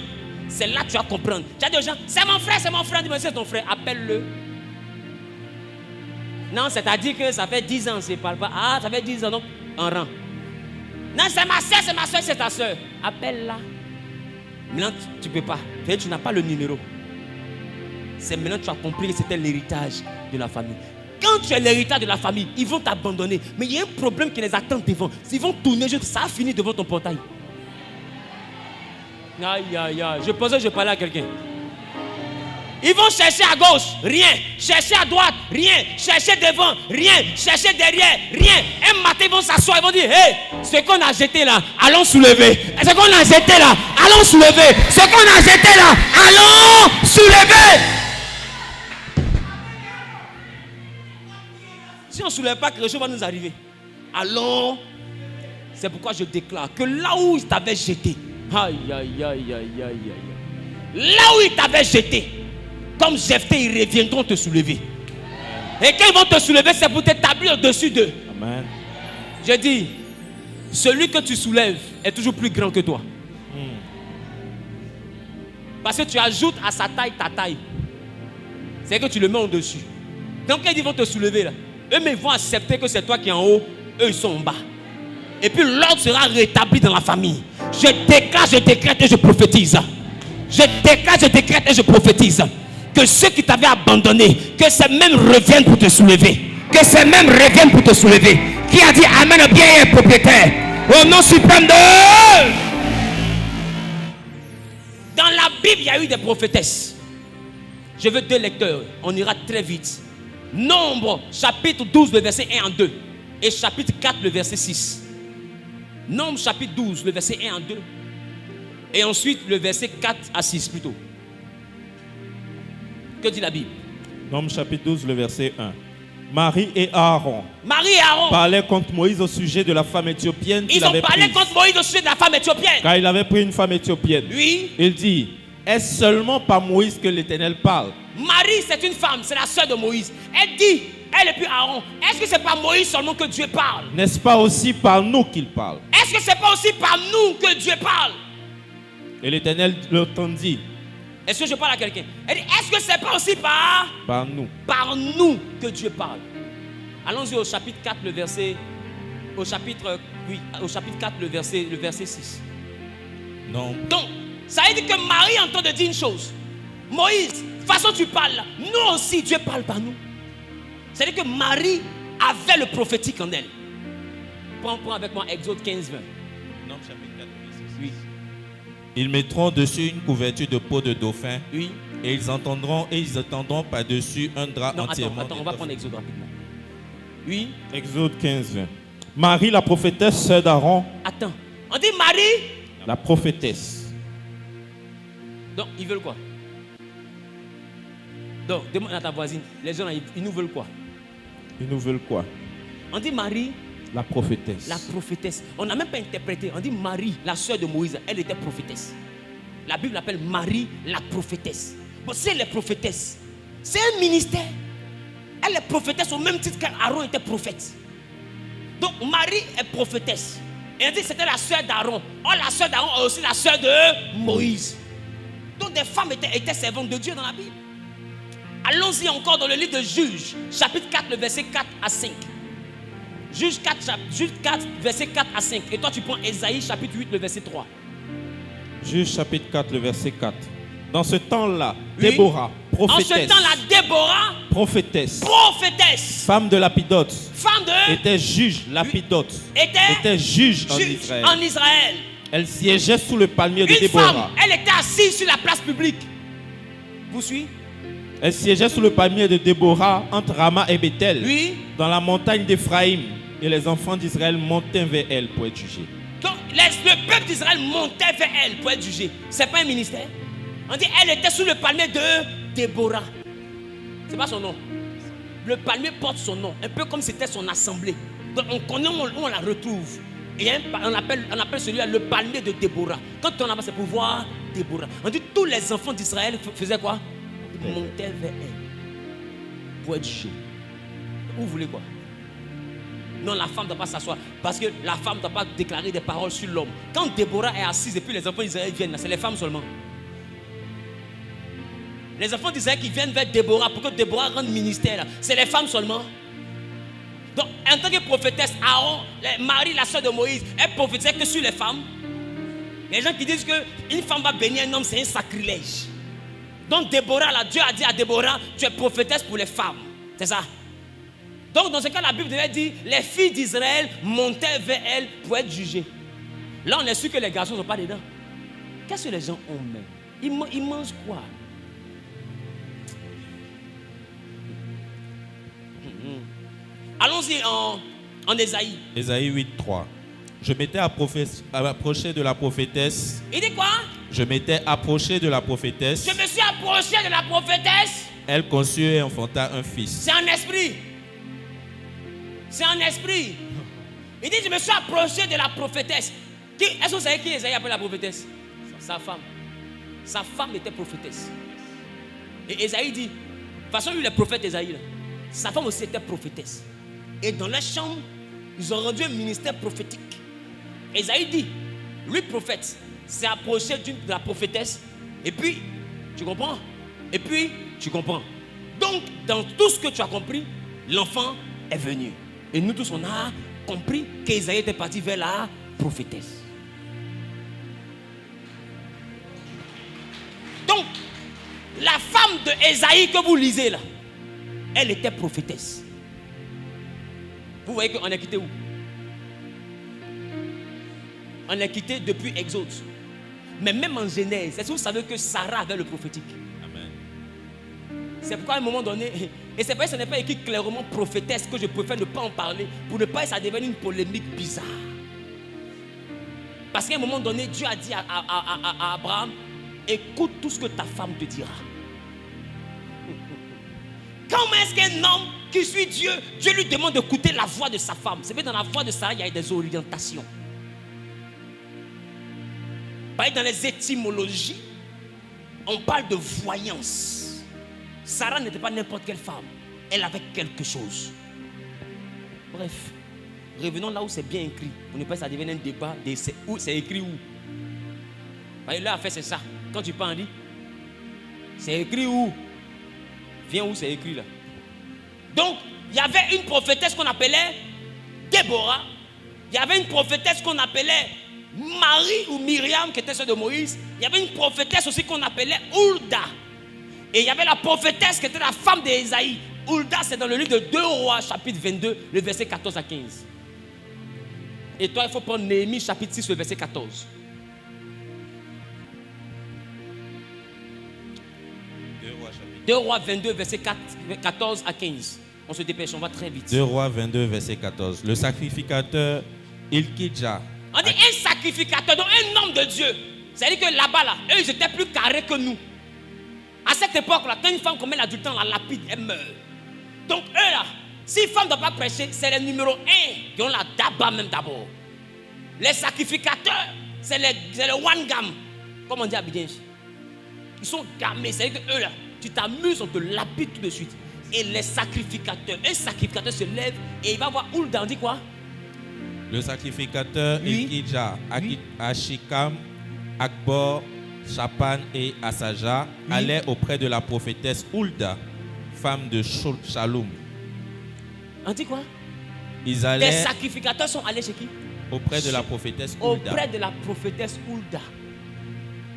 C'est là que tu vas comprendre. Tu as des gens, c'est mon frère. Dis-moi, c'est ton frère, appelle-le. Non, c'est-à-dire que ça fait 10 ans, c'est pas. Ah, ça fait 10 ans, donc en rang. Non, c'est ma soeur, c'est ta soeur. Appelle-la. Maintenant, tu ne peux pas. Tu n'as pas le numéro. C'est maintenant que tu as compris que c'était l'héritage de la famille. Quand tu es l'héritage de la famille, ils vont t'abandonner. Mais il y a un problème qui les attend devant. Ils vont tourner, ça a fini devant ton portail. Aïe, aïe, aïe. Je pensais que je parlais à quelqu'un. Ils vont chercher à gauche, rien. Chercher à droite, rien. Chercher devant, rien. Chercher derrière, rien. Un matin, ils vont s'asseoir, ils vont dire, hey, ce qu'on a jeté là, allons soulever. Ce qu'on a jeté là, allons soulever. Ce qu'on a jeté là, allons soulever. Si on ne soulève pas, quelque chose va nous arriver. Allons. C'est pourquoi je déclare que là où ils t'avaient jeté, aïe, aïe, aïe, aïe, aïe, aïe. Là où ils t'avaient jeté, comme Jephthé, ils reviendront te soulever. Et quand ils vont te soulever, c'est pour t'établir au-dessus d'eux. Amen. Je dis, celui que tu soulèves est toujours plus grand que toi. Parce que tu ajoutes à sa taille ta taille. C'est que tu le mets au-dessus. Donc quand ils vont te soulever là, eux-mêmes ils vont accepter que c'est toi qui es en haut, eux ils sont en bas. Et puis l'ordre sera rétabli dans la famille. Je déclare, je décrète et je prophétise. Je déclare, je décrète et je prophétise. Que ceux qui t'avaient abandonné, que ces mêmes reviennent pour te soulever. Que ces mêmes reviennent pour te soulever. Qui a dit Amen, bien et propriétaire. Au nom suprême de... Dans la Bible, il y a eu des prophétesses. Je veux 2 lecteurs. On ira très vite. Nombre, chapitre 12, le verset 1 en 2. Et chapitre 4, le verset 6. Nombre, chapitre 12, le verset 1 en 2. Et ensuite, le verset 4 à 6 plutôt. Que dit la Bible? Nombre, chapitre 12, le verset 1. Marie et Aaron parlaient contre Moïse au sujet de la femme éthiopienne. Ils ont parlé contre Moïse au sujet de la femme éthiopienne. Car il avait pris une femme éthiopienne. Oui. Il dit, est-ce seulement par Moïse que l'Éternel parle? Marie, c'est une femme, c'est la sœur de Moïse. Elle dit, elle et puis Aaron, est-ce que c'est par Moïse seulement que Dieu parle? N'est-ce pas aussi par nous qu'il parle? Est-ce que c'est pas aussi par nous que Dieu parle? Et l'Éternel leur tendit. Est-ce que je parle à quelqu'un? Elle dit, est-ce que c'est pas aussi par nous que Dieu parle? Allons-y au chapitre 4, le verset... Au chapitre 4, le verset 6. Non. Donc, ça veut dire que Marie entend de dire une chose. Moïse, de toute façon tu parles là. Nous aussi, Dieu parle par nous. C'est-à-dire que Marie avait le prophétique en elle. Prends avec moi Exode 15, 20. Non, chapitre 4, verset 6. Oui. Ils mettront dessus une couverture de peau de dauphin. Oui. Et ils étendront par-dessus un drap entièrement. Attends, on va prendre Exode rapidement. Oui. Exode 15, 20. Marie, la prophétesse, sœur d'Aaron. Attends. On dit Marie. La prophétesse. Donc, ils veulent quoi? Donc, demande à ta voisine. Les gens, ils nous veulent quoi? Ils nous veulent quoi? On dit Marie. La prophétesse. La prophétesse. On n'a même pas interprété. On dit Marie, la sœur de Moïse. Elle était prophétesse. La Bible l'appelle Marie, la prophétesse. Bon, c'est les prophétesses. C'est un ministère. Elle est prophétesse au même titre qu'Aaron était prophète. Donc, Marie est prophétesse. Et on dit que c'était la sœur d'Aaron. Oh, la sœur d'Aaron est aussi la sœur de Moïse. Donc, des femmes étaient servantes de Dieu dans la Bible. Allons-y encore dans le livre de Juges, chapitre 4, le verset 4 à 5. Juges 4, verset 4 à 5. Et toi, tu prends Ésaïe, chapitre 8, le verset 3. Juges, chapitre 4, le verset 4. Dans ce temps-là, Oui. Déborah, prophétesse. En ce temps-là, Déborah, prophétesse. Femme de Lapidote. Femme de... Était juge Lapidote. Était juge en Israël. Elle siégeait sous le palmier de Une Déborah. femme, elle était assise sur la place publique. Vous suivez? Elle siégeait sous le palmier de Déborah entre Rama et Bethel. Oui. Dans la montagne d'Éphraïm. Et les enfants d'Israël montaient vers elle pour être jugés. Donc, le peuple d'Israël montait vers elle pour être jugé. Ce n'est pas un ministère. On dit elle était sous le palmier de Déborah. Ce n'est pas son nom. Le palmier porte son nom. Un peu comme c'était son assemblée. Donc on connaît où on la retrouve. Et on appelle celui-là le palmier de Déborah. Quand on a c'est pour voir Déborah. On dit tous les enfants d'Israël faisaient quoi? Ils montaient vers elle pour être jugés. Vous voulez quoi? Non, la femme ne doit pas s'asseoir. Parce que la femme ne doit pas déclarer des paroles sur l'homme. Quand Déborah est assise et puis les enfants d'Israël viennent, c'est les femmes seulement. Les enfants d'Israël qui viennent vers Déborah pour que Déborah rende ministère, c'est les femmes seulement. Donc, en tant que prophétesse, Aaron, Marie, la soeur de Moïse, elle prophétisait que sur les femmes. Les gens qui disent qu'une femme va bénir un homme, c'est un sacrilège. Donc, Déborah, là, Dieu a dit à Déborah, tu es prophétesse pour les femmes. C'est ça. Donc, dans ce cas, la Bible devait dire, les filles d'Israël montaient vers elle pour être jugées. Là, on est sûr que les garçons ne sont pas dedans. Qu'est-ce que les gens ont même? Ils mangent quoi? Allons-y en Ésaïe. Ésaïe 8:3. Je m'étais approché de la prophétesse. Il dit quoi? Je m'étais approché de la prophétesse. Je me suis approché de la prophétesse. Elle conçut et enfanta un fils. C'est un esprit. C'est un esprit. Il dit, je me suis approché de la prophétesse. Est-ce que vous savez qui Ésaïe appelle la prophétesse? Sa femme. Sa femme était prophétesse. Et Ésaïe dit, de toute façon, lui, le prophète Ésaïe, sa femme aussi était prophétesse. Et dans la chambre, ils ont rendu un ministère prophétique. Ésaïe dit, lui, prophète, s'est approché de la prophétesse. Et puis, tu comprends? Et puis, tu comprends. Donc, dans tout ce que tu as compris, l'enfant est venu. Et nous tous, on a compris qu'Ésaïe était parti vers la prophétesse. Donc, la femme de Ésaïe que vous lisez là, elle était prophétesse. Vous voyez qu'on est quitté où? On est quitté depuis Exode. Mais même en Genèse, est-ce que vous savez que Sarah avait le prophétique? Amen. C'est pourquoi à un moment donné, et c'est vrai que ce n'est pas écrit clairement prophétesse, que je préfère ne pas en parler, pour ne pas que ça devienne une polémique bizarre. Parce qu'à un moment donné, Dieu a dit à Abraham, écoute tout ce que ta femme te dira. Comment est-ce qu'un homme qui suit Dieu, Dieu lui demande d'écouter la voix de sa femme? C'est vrai, dans la voix de Sarah, il y a des orientations. Dans les étymologies, on parle de voyance. Sarah n'était pas n'importe quelle femme. Elle avait quelque chose. Bref, revenons là où c'est bien écrit. Pour ne pas que ça devienne un débat. C'est écrit où? Là, en fait, c'est ça. Quand tu parles, dit, c'est écrit où? Viens où c'est écrit là. Donc, il y avait une prophétesse qu'on appelait Déborah. Il y avait une prophétesse qu'on appelait Marie ou Myriam, qui était sœur de Moïse. Il y avait une prophétesse aussi qu'on appelait Hulda. Et il y avait la prophétesse qui était la femme d'Ésaïe. Hulda, c'est dans le livre de 2 Rois, chapitre 22, le verset 14 à 15. Et toi, il faut prendre Néhémie, chapitre 6, le verset 14. 2 Rois 22, verset 14 à 15. On se dépêche, on va très vite. 2 Rois 22, verset 14. Le sacrificateur Ilkidja. On dit un sacrificateur, donc un homme de Dieu. C'est-à-dire que là-bas, là, eux, ils étaient plus carrés que nous. À cette époque-là, quand une femme commet l'adultère, la lapide, elle meurt. Donc eux, là, si une femme ne doit pas prêcher, c'est les numéro 1 qui ont la daba même d'abord. Les sacrificateurs, c'est le one gam. Comme on dit à Abidjan. Ils sont gamés, c'est-à-dire que eux, là, tu t'amuses, on te lapide tout de suite. Et les sacrificateurs, un sacrificateur se lève et il va voir Hulda, on dit quoi? Le sacrificateur Ilkidja, Ashikam, Akbor, Shapan et Asaja allaient auprès de la prophétesse Hulda, femme de Shalom. On dit quoi? Ils allaient. Les sacrificateurs sont allés chez qui? Auprès de la prophétesse Hulda. Auprès de la prophétesse Hulda.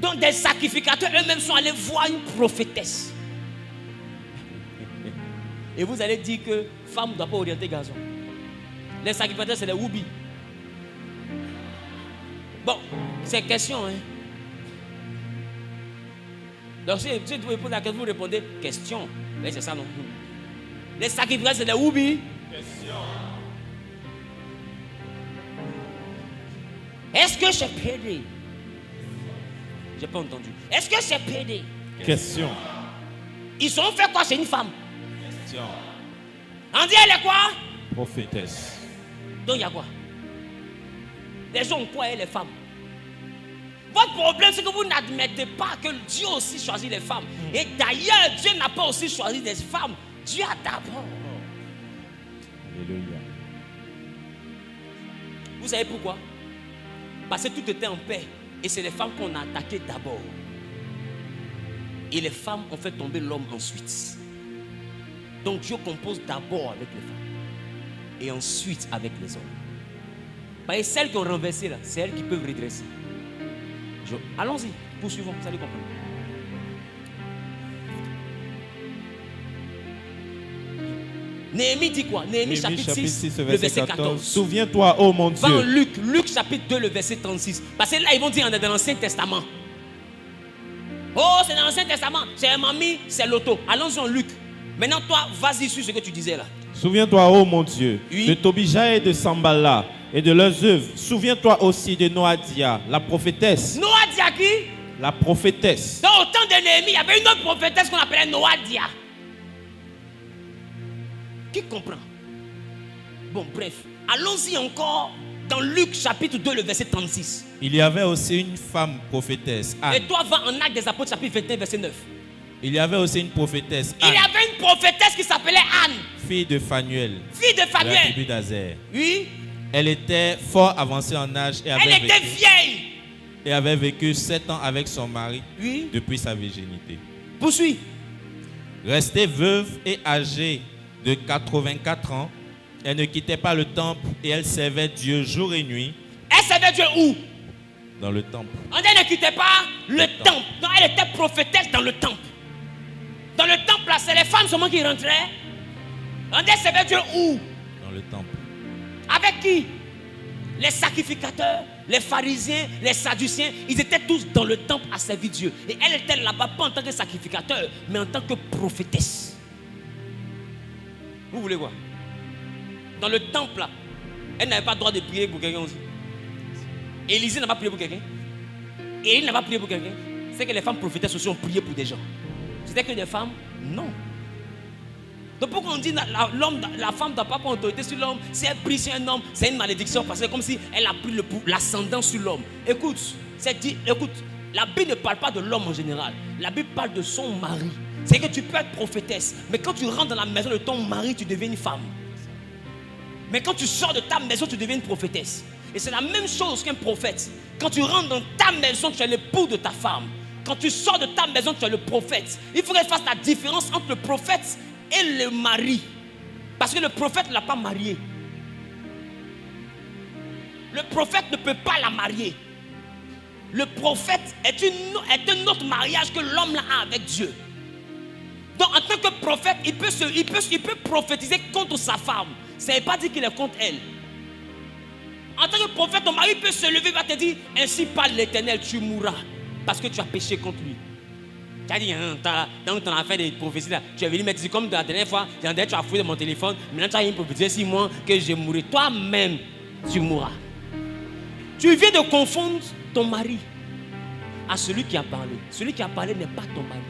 Donc des sacrificateurs eux-mêmes sont allés voir une prophétesse. Et vous allez dire que femme ne doit pas orienter garçon. Les sacrificateurs, c'est les Woubi. Bon, c'est question, hein. Donc si vous répondez à la question, vous répondez question. Mais c'est ça non plus. Les sacrificateurs, c'est les Woubi. Question. Est-ce que c'est pédé? J'ai pas entendu. Est-ce que c'est pédé? Question. Ils ont fait quoi chez une femme? Question. On dit elle est quoi? Prophétesse. Donc il y a quoi? Les gens ont quoi, les femmes? Votre problème, c'est que vous n'admettez pas que Dieu aussi choisit les femmes. Et d'ailleurs, Dieu n'a pas aussi choisi des femmes. Dieu a d'abord. Alléluia. Vous savez pourquoi? Parce que tout était en paix. Et c'est les femmes qu'on a attaquées d'abord. Et les femmes ont fait tomber l'homme ensuite. Donc Dieu compose d'abord avec les femmes. et ensuite avec les hommes. Parce que celles qui ont renversé là, c'est elles qui peuvent redresser. Allons-y, poursuivons, vous allez comprendre. Néhémie dit quoi? Néhémie chapitre 6, le verset 14. Souviens-toi, ô mon Va en Dieu. Luc chapitre 2, le verset 36. Parce que là, ils vont dire on est dans l'Ancien Testament. Oh, c'est dans l'Ancien Testament. C'est mamie, c'est l'auto. Allons-y en Luc. Maintenant, toi, vas-y sur ce que tu disais là. Souviens-toi, ô mon Dieu, Oui. de Tobija et de Sambala et de leurs œuvres. Souviens-toi aussi de Noadia, la prophétesse. Noadia qui? La prophétesse. Dans le temps de Néhémie, il y avait une autre prophétesse qu'on appelait Noadia. Qui comprend? Bon, bref. Allons-y encore dans Luc chapitre 2, le verset 36. Il y avait aussi une femme prophétesse, Anne. Et toi, va en Actes des Apôtres chapitre 21, verset 9. Il y avait aussi une prophétesse, Il y Anne, avait une prophétesse qui s'appelait Anne, fille de Phanuel, fille de de la tribu Fanuel. d'Azer. Oui, Elle était fort avancée en âge et elle était vieille. avait vécu 7 ans avec son mari Oui, depuis sa virginité. poursuis. Restée veuve et âgée de 84 ans, elle ne quittait pas le temple et elle servait Dieu jour et nuit Elle servait Dieu où? dans le temple. Elle ne quittait pas le temple. Non, elle était prophétesse dans le temple. Dans le temple, là, c'est les femmes seulement qui rentraient. Elle servait Dieu où? Dans le temple. Avec qui? Les sacrificateurs, les pharisiens, les sadduciens, ils étaient tous dans le temple à servir Dieu. Et elle était là-bas pas en tant que sacrificateur, mais en tant que prophétesse. Vous voulez voir? Dans le temple, là, elle n'avait pas le droit de prier pour quelqu'un aussi. Élisée n'a pas prié pour quelqu'un. Et il n'a pas prié pour quelqu'un. C'est que les femmes prophétesses aussi ont prié pour des gens. C'était que des femmes? Non. Donc pourquoi on dit la femme n'a pas autorité sur l'homme? Si elle prie sur un homme, c'est une malédiction parce que c'est comme si elle a pris l'ascendant sur l'homme. Écoute, la Bible ne parle pas de l'homme en général. La Bible parle de son mari. C'est que tu peux être prophétesse, mais quand tu rentres dans la maison de ton mari, tu deviens une femme. Mais quand tu sors de ta maison, tu deviens une prophétesse. Et c'est la même chose qu'un prophète. Quand tu rentres dans ta maison, tu es l'époux de ta femme. Quand tu sors de ta maison, tu es le prophète. Il faut qu'elle fasse la différence entre le prophète et le mari. Parce que le prophète ne l'a pas mariée. Le prophète ne peut pas la marier. Le prophète est un autre mariage que l'homme a avec Dieu. Donc en tant que prophète, il peut prophétiser contre sa femme. Ça ne veut pas dire qu'il est contre elle. En tant que prophète, ton mari peut se lever et va te dire: ainsi parle l'Éternel, tu mourras parce que tu as péché contre lui. Tu as dit, dans ton affaire de prophétie là, tu es venu me dire comme la dernière fois, tu as fouillé de mon téléphone, maintenant tu as une prophétie 6 mois que je mourrai. Toi-même, tu mourras. Tu viens de confondre ton mari à celui qui a parlé. Celui qui a parlé n'est pas ton mari.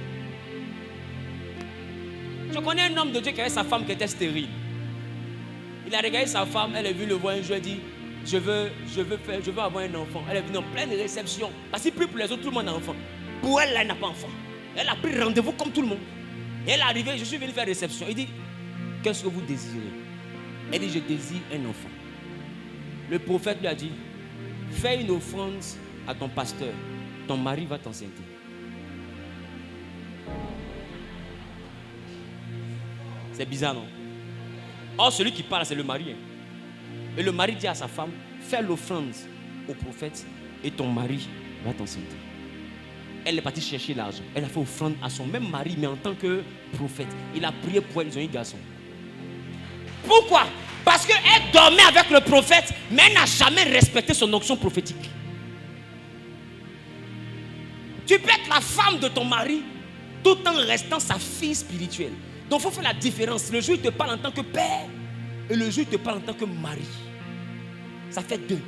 Je connais un homme de Dieu qui avait sa femme qui était stérile. Il a regardé sa femme, elle a vu le voir un jour, elle dit: je veux avoir un enfant. Elle est venue en pleine réception. Parce qu'il prie pour les autres, tout le monde a un enfant. Pour elle, là, elle n'a pas d'enfant. Elle a pris rendez-vous comme tout le monde. Et elle est arrivée, je suis venu faire réception. Il dit: qu'est-ce que vous désirez? Elle dit: je désire un enfant. Le prophète lui a dit: fais une offrande à ton pasteur. Ton mari va t'enceinte. C'est bizarre, non? Or, celui qui parle, c'est le mari. Et le mari dit à sa femme: fais l'offrande au prophète et ton mari va t'enceinte. Elle est partie chercher l'argent. Elle a fait offrande à son même mari, mais en tant que prophète. Il a prié pour elle, ils ont eu un garçon. Pourquoi? Parce qu'elle dormait avec le prophète, mais elle n'a jamais respecté son onction prophétique. Tu peux être la femme de ton mari tout en restant sa fille spirituelle. Donc il faut faire la différence. Le jour il te parle en tant que père et le jour il te parle en tant que mari. Ça fait deux.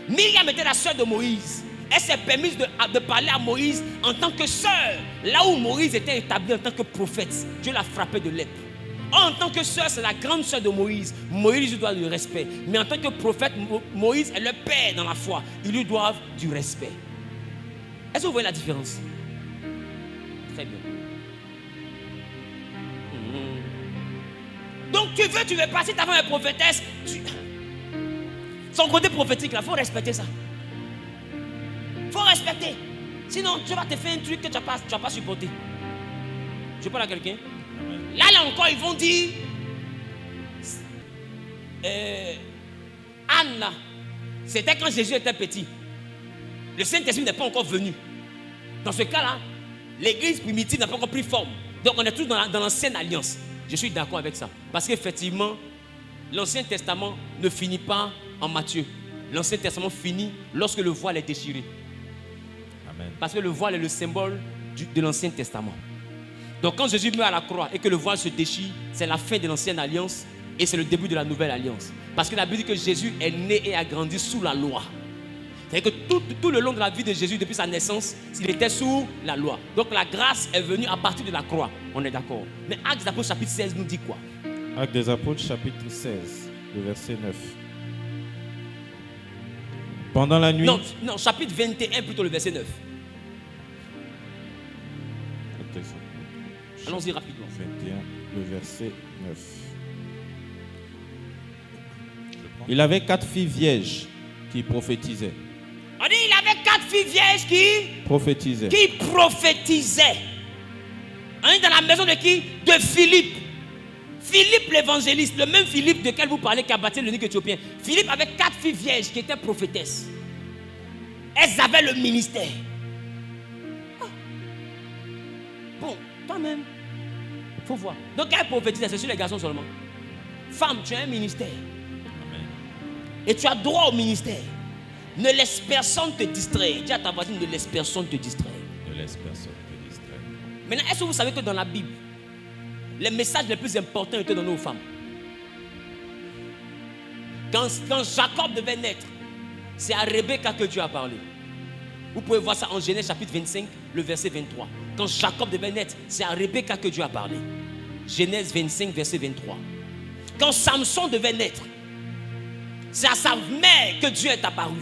Myriam était la sœur de Moïse. Elle s'est permise de parler à Moïse en tant que sœur. Là où Moïse était établi en tant que prophète, Dieu l'a frappé de lèpre. En tant que sœur, c'est la grande sœur de Moïse. Moïse lui doit du respect. Mais en tant que prophète, Moïse est le père dans la foi. Ils lui doivent du respect. Est-ce que vous voyez la différence? Très bien. Donc tu veux pas, si ta femme est prophétesse, son côté prophétique, il faut respecter ça. Il faut respecter. Sinon, tu vas te faire un truc que tu vas pas supporter. Je parle à quelqu'un. Là encore, ils vont dire: Anne, c'était quand Jésus était petit. Le Saint-Esprit n'est pas encore venu. Dans ce cas-là, l'église primitive n'a pas encore pris forme. Donc on est tous dans l'ancienne alliance. Je suis d'accord avec ça. Parce qu'effectivement, l'Ancien Testament ne finit pas en Matthieu. L'Ancien Testament finit lorsque le voile est déchiré. Amen. Parce que le voile est le symbole de l'Ancien Testament. Donc quand Jésus meurt à la croix et que le voile se déchire, c'est la fin de l'Ancienne Alliance et c'est le début de la Nouvelle Alliance. Parce que la Bible dit que Jésus est né et a grandi sous la loi. C'est-à-dire que tout le long de la vie de Jésus, depuis sa naissance, il était sous la loi. Donc la grâce est venue à partir de la croix. On est d'accord. Mais Actes des Apôtres chapitre 16 nous dit quoi? Actes des Apôtres chapitre 16, le verset 9. Pendant la nuit... Non, chapitre 21 plutôt, le verset 9. Allons-y rapidement. 21, le verset 9. Il avait 4 filles vierges qui prophétisaient. On dit il avait 4 filles vierges qui prophétisaient. On est dans la maison de qui? De Philippe. Philippe l'évangéliste, le même Philippe de quel vous parlez qui a baptisé l'eunuque éthiopien. Philippe avait 4 filles vierges qui étaient prophétesses. Elles avaient le ministère. Bon, toi-même, il faut voir. Donc elle prophétise, c'est sur les garçons seulement. Femme, tu as un ministère. Amen. Et tu as droit au ministère. Ne laisse personne te distraire. Dis à ta voisine, ne laisse personne te distraire. Ne laisse personne te distraire. Maintenant, est-ce que vous savez que dans la Bible, les messages les plus importants étaient donnés aux femmes? Quand Jacob devait naître, c'est à Rebecca que Dieu a parlé. Vous pouvez voir ça en Genèse chapitre 25, le verset 23. Quand Jacob devait naître, c'est à Rebecca que Dieu a parlé. Genèse 25, verset 23. Quand Samson devait naître, c'est à sa mère que Dieu est apparu.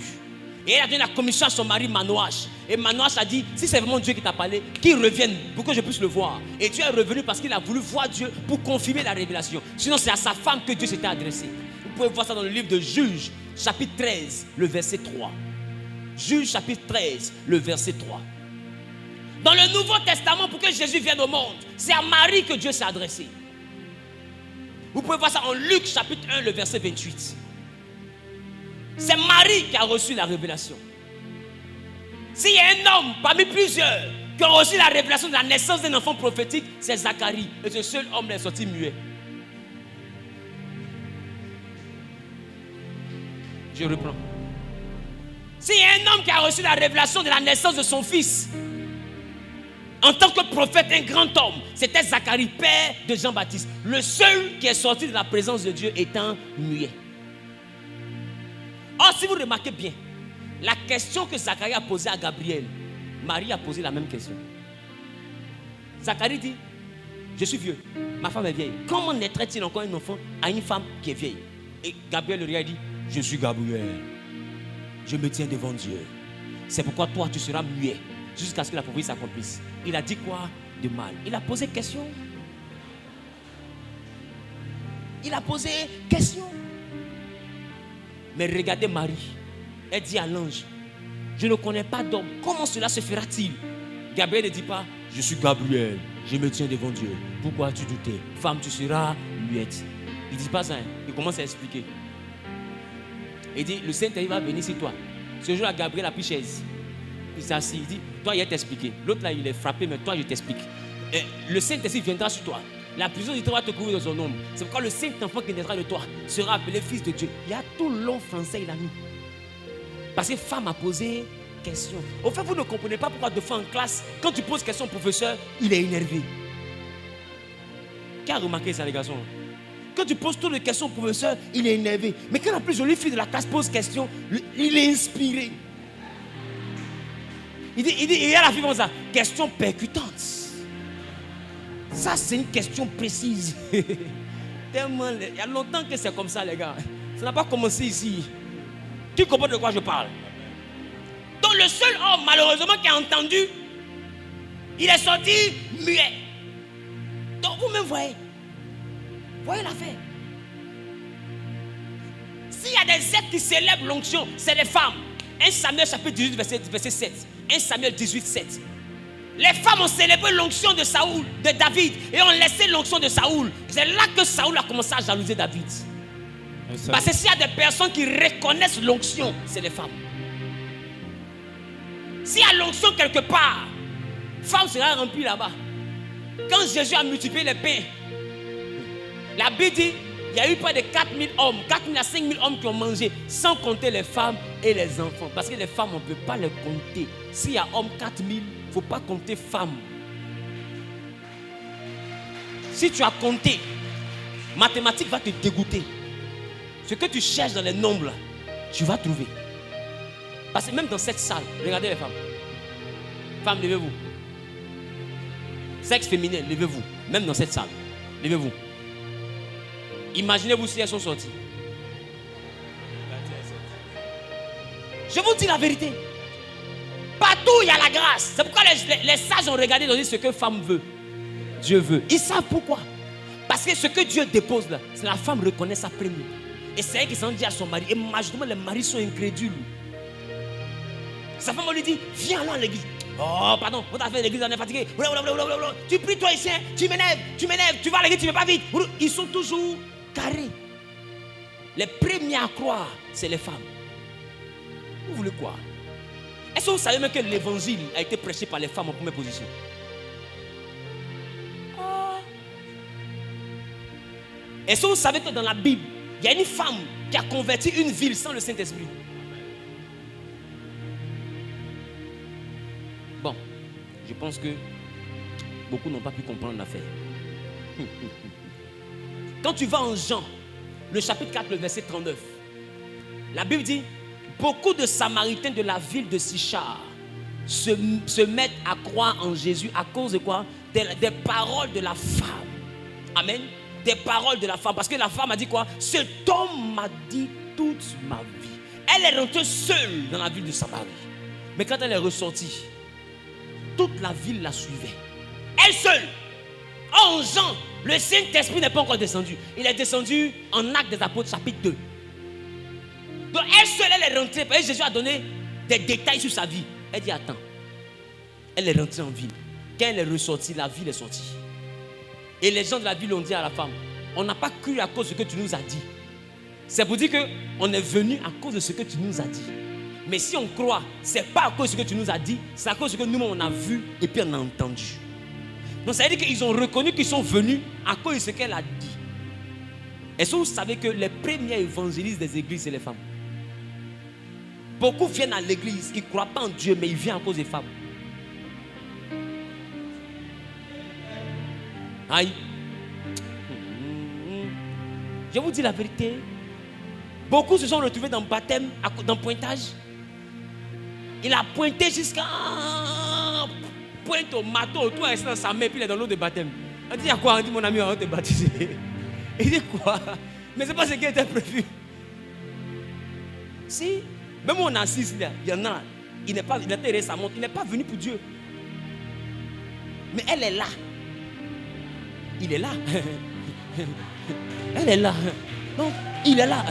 Et elle a donné la commission à son mari Manoach. Et Manoach a dit, si c'est vraiment Dieu qui t'a parlé, qu'il revienne pour que je puisse le voir. Et Dieu est revenu parce qu'il a voulu voir Dieu pour confirmer la révélation. Sinon, c'est à sa femme que Dieu s'était adressé. Vous pouvez voir ça dans le livre de Juges, chapitre 13, le verset 3. Juges, chapitre 13, le verset 3. Dans le Nouveau Testament, pour que Jésus vienne au monde, c'est à Marie que Dieu s'est adressé. Vous pouvez voir ça en Luc, chapitre 1, le verset 28. C'est Marie qui a reçu la révélation. S'il y a un homme parmi plusieurs qui a reçu la révélation de la naissance d'un enfant prophétique, c'est Zacharie. Et ce seul homme est sorti muet. Je reprends. S'il y a un homme qui a reçu la révélation de la naissance de son fils, en tant que prophète, un grand homme, c'était Zacharie, père de Jean-Baptiste. Le seul qui est sorti de la présence de Dieu étant muet. Or, si vous remarquez bien, la question que Zacharie a posée à Gabriel, Marie a posé la même question. Zacharie dit, je suis vieux, ma femme est vieille. Comment naîtrait-il encore un enfant à une femme qui est vieille? Et Gabriel lui a dit, je suis Gabriel. Je me tiens devant Dieu. C'est pourquoi toi, tu seras muet jusqu'à ce que la prophétie s'accomplisse. Il a dit quoi de mal? Il a posé question. Il a posé question. Mais regardez Marie. Elle dit à l'ange, je ne connais pas d'homme. Comment cela se fera-t-il? Gabriel ne dit pas, je suis Gabriel. Je me tiens devant Dieu. Pourquoi tu doutais? Femme, tu seras muette. Il ne dit pas ça. Il commence à expliquer. Il dit, le Saint-Esprit va venir sur toi. Ce jour-là, Gabriel a pris chaise. Il s'est assis. Il dit, toi, il va t'expliquer. L'autre là, il est frappé, mais toi, je t'explique. Le Saint-Esprit viendra sur toi. La prison de toi va te couvrir de son ombre. C'est pourquoi le Saint-Enfant qui naîtra de toi sera appelé fils de Dieu. Il y a tout le long français, il a mis. Parce que femme a posé question. Au fait, vous ne comprenez pas pourquoi deux fois en classe, quand tu poses question au professeur, il est énervé. Qui a remarqué ça, les garçons? Quand tu poses toutes les questions au professeur, il est énervé. Mais quand la plus jolie fille de la classe pose question, il est inspiré. Il y a la fille comme ça, question percutante. Ça, c'est une question précise. Tellement, il y a longtemps que c'est comme ça, les gars. Ça n'a pas commencé ici. Qui comprend de quoi je parle? Donc, le seul homme, malheureusement, qui a entendu, il est sorti muet. Donc, vous-même voyez. Voyez l'affaire. S'il y a des êtres qui célèbrent l'onction, c'est les femmes. 1 Samuel chapitre 18, verset 7. 1 Samuel 18, 7. Les femmes ont célébré l'onction de Saoul, de David, et ont laissé l'onction de Saoul. C'est là que Saoul a commencé à jalouser David. Parce que s'il y a des personnes qui reconnaissent l'onction, c'est les femmes. S'il y a l'onction quelque part, femme sera remplie là-bas. Quand Jésus a multiplié les pains, la Bible dit il y a eu près de 4000 hommes, 4000 à 5000 hommes qui ont mangé, sans compter les femmes et les enfants. Parce que les femmes, on ne peut pas les compter. S'il y a hommes 4000, il ne faut pas compter femmes. Si tu as compté, mathématiques va te dégoûter. Ce que tu cherches dans les nombres, tu vas trouver. Parce que même dans cette salle, regardez les femmes. Femmes, levez-vous. Sexe féminin, levez-vous. Même dans cette salle, levez-vous. Imaginez-vous si elles sont sorties. Je vous dis la vérité. Partout il y a la grâce. C'est pourquoi les sages ont regardé et ont dit ce que femme veut, Dieu veut. Ils savent pourquoi. Parce que ce que Dieu dépose là, c'est la femme reconnaît sa première. Et c'est elle qui s'en dit à son mari. Et majoritairement les maris sont incrédules. Sa femme lui dit, viens là à l'église. Oh pardon, on t'a fait l'église, on est fatigué. Tu pries toi ici, tu m'énerves, tu vas à l'église, tu ne vas pas vite. Ils sont toujours carrés. Les premiers à croire, c'est les femmes. Vous voulez quoi? Est-ce que vous savez même que l'évangile a été prêché par les femmes en première position? Est-ce que vous savez que dans la Bible, il y a une femme qui a converti une ville sans le Saint-Esprit? Bon, je pense que beaucoup n'ont pas pu comprendre l'affaire. Quand tu vas en Jean, le chapitre 4, le verset 39, la Bible dit, beaucoup de Samaritains de la ville de Sichar se mettent à croire en Jésus à cause de quoi? Des paroles de la femme. Amen. Des paroles de la femme. Parce que la femme a dit quoi? Cet homme m'a dit toute ma vie. Elle est rentrée seule dans la ville de Samarie. Mais quand elle est ressortie, toute la ville la suivait. Elle seule. En Jean, le Saint-Esprit n'est pas encore descendu. Il est descendu en Actes des Apôtres, chapitre 2. Donc elle seule, elle est rentrée. Parce que Jésus a donné des détails sur sa vie. Elle dit, attends. Elle est rentrée en ville. Quand elle est ressortie, la ville est sortie. Et les gens de la ville ont dit à la femme, on n'a pas cru à cause de ce que tu nous as dit. C'est pour dire qu'on est venu à cause de ce que tu nous as dit. Mais si on croit, ce n'est pas à cause de ce que tu nous as dit, c'est à cause de ce que nous on a vu et puis on a entendu. Donc ça veut dire qu'ils ont reconnu qu'ils sont venus à cause de ce qu'elle a dit. Est-ce que vous savez que les premiers évangélistes des églises, c'est les femmes? Beaucoup viennent à l'église, ils ne croient pas en Dieu, mais ils viennent à cause des femmes. Aïe. Je vous dis la vérité. Beaucoup se sont retrouvés dans le baptême, dans le pointage. Il a pointé jusqu'à pointe au marteau, tout est dans sa main, puis il est dans l'eau de baptême. On dit, il y a quoi? On dit, mon ami, on va te baptiser. Il dit quoi? Mais ce n'est pas ce qui était prévu. Si, même on assiste là, il y en a, il n'est pas venu pour Dieu. Mais elle est là. Il est là. Elle est là. Donc, il est là.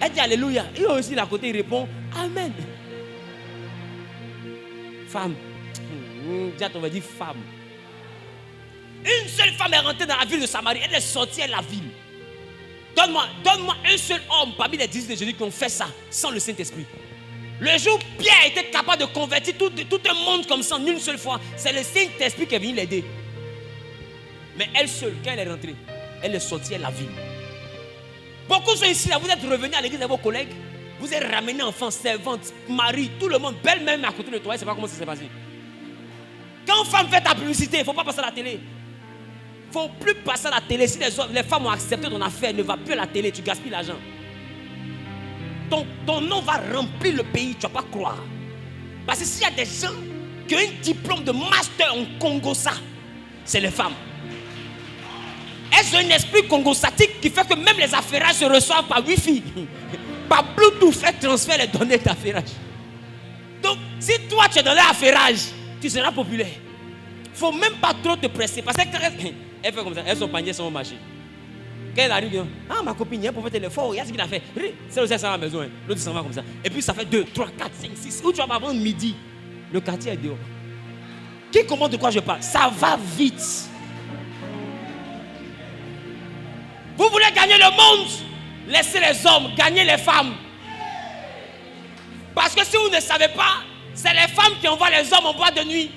Elle dit Alléluia. Et aussi, à côté, il répond Amen. Femme. On va dire femme. Une seule femme est rentrée dans la ville de Samarie. Elle est sortie de la ville. Donne-moi un seul homme parmi les disciples de Jésus qui ont fait ça sans le Saint-Esprit. Le jour où Pierre était capable de convertir tout un monde comme ça en une seule fois, c'est le Saint-Esprit qui est venu l'aider. Mais elle seule, quand elle est rentrée, elle est sortie de la ville. Beaucoup sont ici, là, vous êtes revenus à l'église de vos collègues, vous êtes ramenés enfants, servantes, mari, tout le monde, belle même à côté de toi, je ne sais pas comment ça s'est passé. Quand une femme fait ta publicité, il ne faut pas passer à la télé. Il ne faut plus passer à la télé. Si les femmes ont accepté ton affaire, ne va plus à la télé, tu gaspilles l'argent. Ton nom va remplir le pays, tu ne vas pas croire. Parce que s'il y a des gens qui ont un diplôme de master en Congo, ça, c'est les femmes. Elles ont un esprit congostatique qui fait que même les affairages se reçoivent par Wi-Fi. Par Bluetooth, fait transfert les données d'affairage. Donc, si toi tu es dans l'affairage, tu seras populaire. Il ne faut même pas trop te presser. Parce que quand elle fait comme ça, elle son panier sur mon marché. Quand elle arrive, ah ma copine, il y a un prophète téléphone, il y a ce qu'il a fait. C'est aussi ça à la maison, hein. L'autre s'en va comme ça. Et puis ça fait 2, 3, 4, 5, 6. Où tu vas pas avant midi, le quartier est dehors. Qui commande de quoi je parle? Ça va vite. Vous voulez gagner gagner le monde, laissez les hommes gagner les femmes. Parce que si vous ne savez pas, c'est les femmes qui envoient les hommes en boîte de nuit.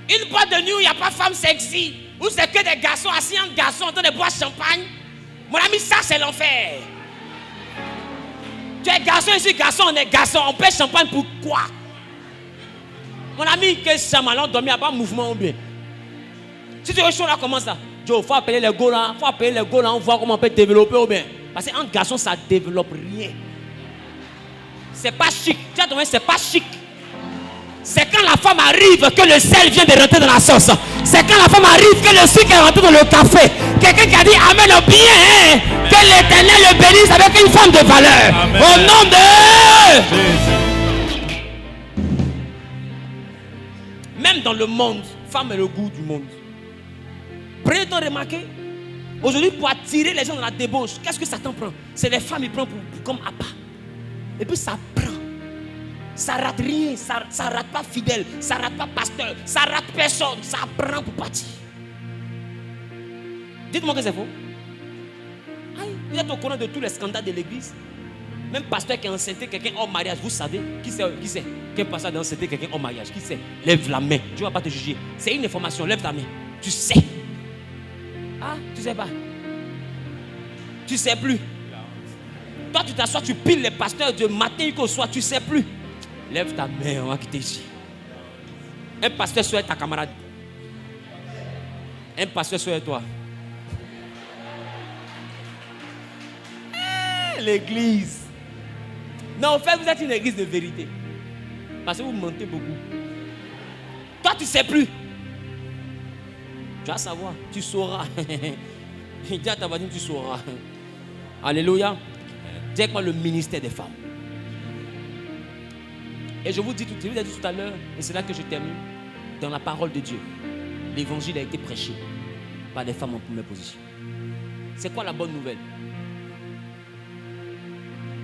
Une boîte de nuit où il n'y a pas de femmes sexy, où c'est que des garçons assis en garçons en train de boire champagne. Mon ami, ça c'est l'enfer. Tu es garçon ici, garçon, on est garçon, on paie champagne pour quoi? Mon ami, que ça m'a dormi, il n'y a pas de mouvement ou bien. Si tu es chaud là, comment ça? Joe, il faut appeler les gars là, on voit comment on peut développer ou bien. Parce qu'un garçon, ça ne développe rien. C'est pas chic. Tu as c'est pas chic. C'est quand la femme arrive que le sel vient de rentrer dans la sauce. C'est quand la femme arrive que le sucre est rentré dans le café. Quelqu'un qui a dit Amen au bien, hein? Que l'Éternel le bénisse avec une femme de valeur. Amen. Au nom de Jésus. Même dans le monde, femme est le goût du monde. Prenez le temps de remarquer. Aujourd'hui, pour attirer les gens dans la débauche, qu'est-ce que Satan prend? C'est les femmes, il prend comme appât. Et puis ça prend. Ça rate rien, ça rate pas fidèle, ça rate pas pasteur, ça rate personne, ça prend pour partir. Dites-moi que c'est faux. Aïe, vous êtes au courant de tous les scandales de l'église. Même pasteur qui a enceinté quelqu'un hors mariage, vous savez qui c'est? Quel pasteur a enceinté quelqu'un hors mariage? Qui c'est? Lève la main, tu ne vas pas te juger. C'est une information, lève ta main. Tu sais. Ah, tu sais pas. Tu sais plus. Toi, tu t'assois, tu piles les pasteurs de matin jusqu'au soir, tu ne sais plus. Lève ta main, on va quitter ici. Un pasteur soit ta camarade. Un pasteur soit toi. L'église. Non, en fait, vous êtes une église de vérité. Parce que vous mentez beaucoup. Toi, tu ne sais plus. Tu vas savoir, tu sauras. Dis à ta voisine, tu sauras. Alléluia. Dis-moi le ministère des femmes. Et je vous dis tout à l'heure, et c'est là que je termine, dans la parole de Dieu, l'évangile a été prêché par des femmes en première position. C'est quoi la bonne nouvelle?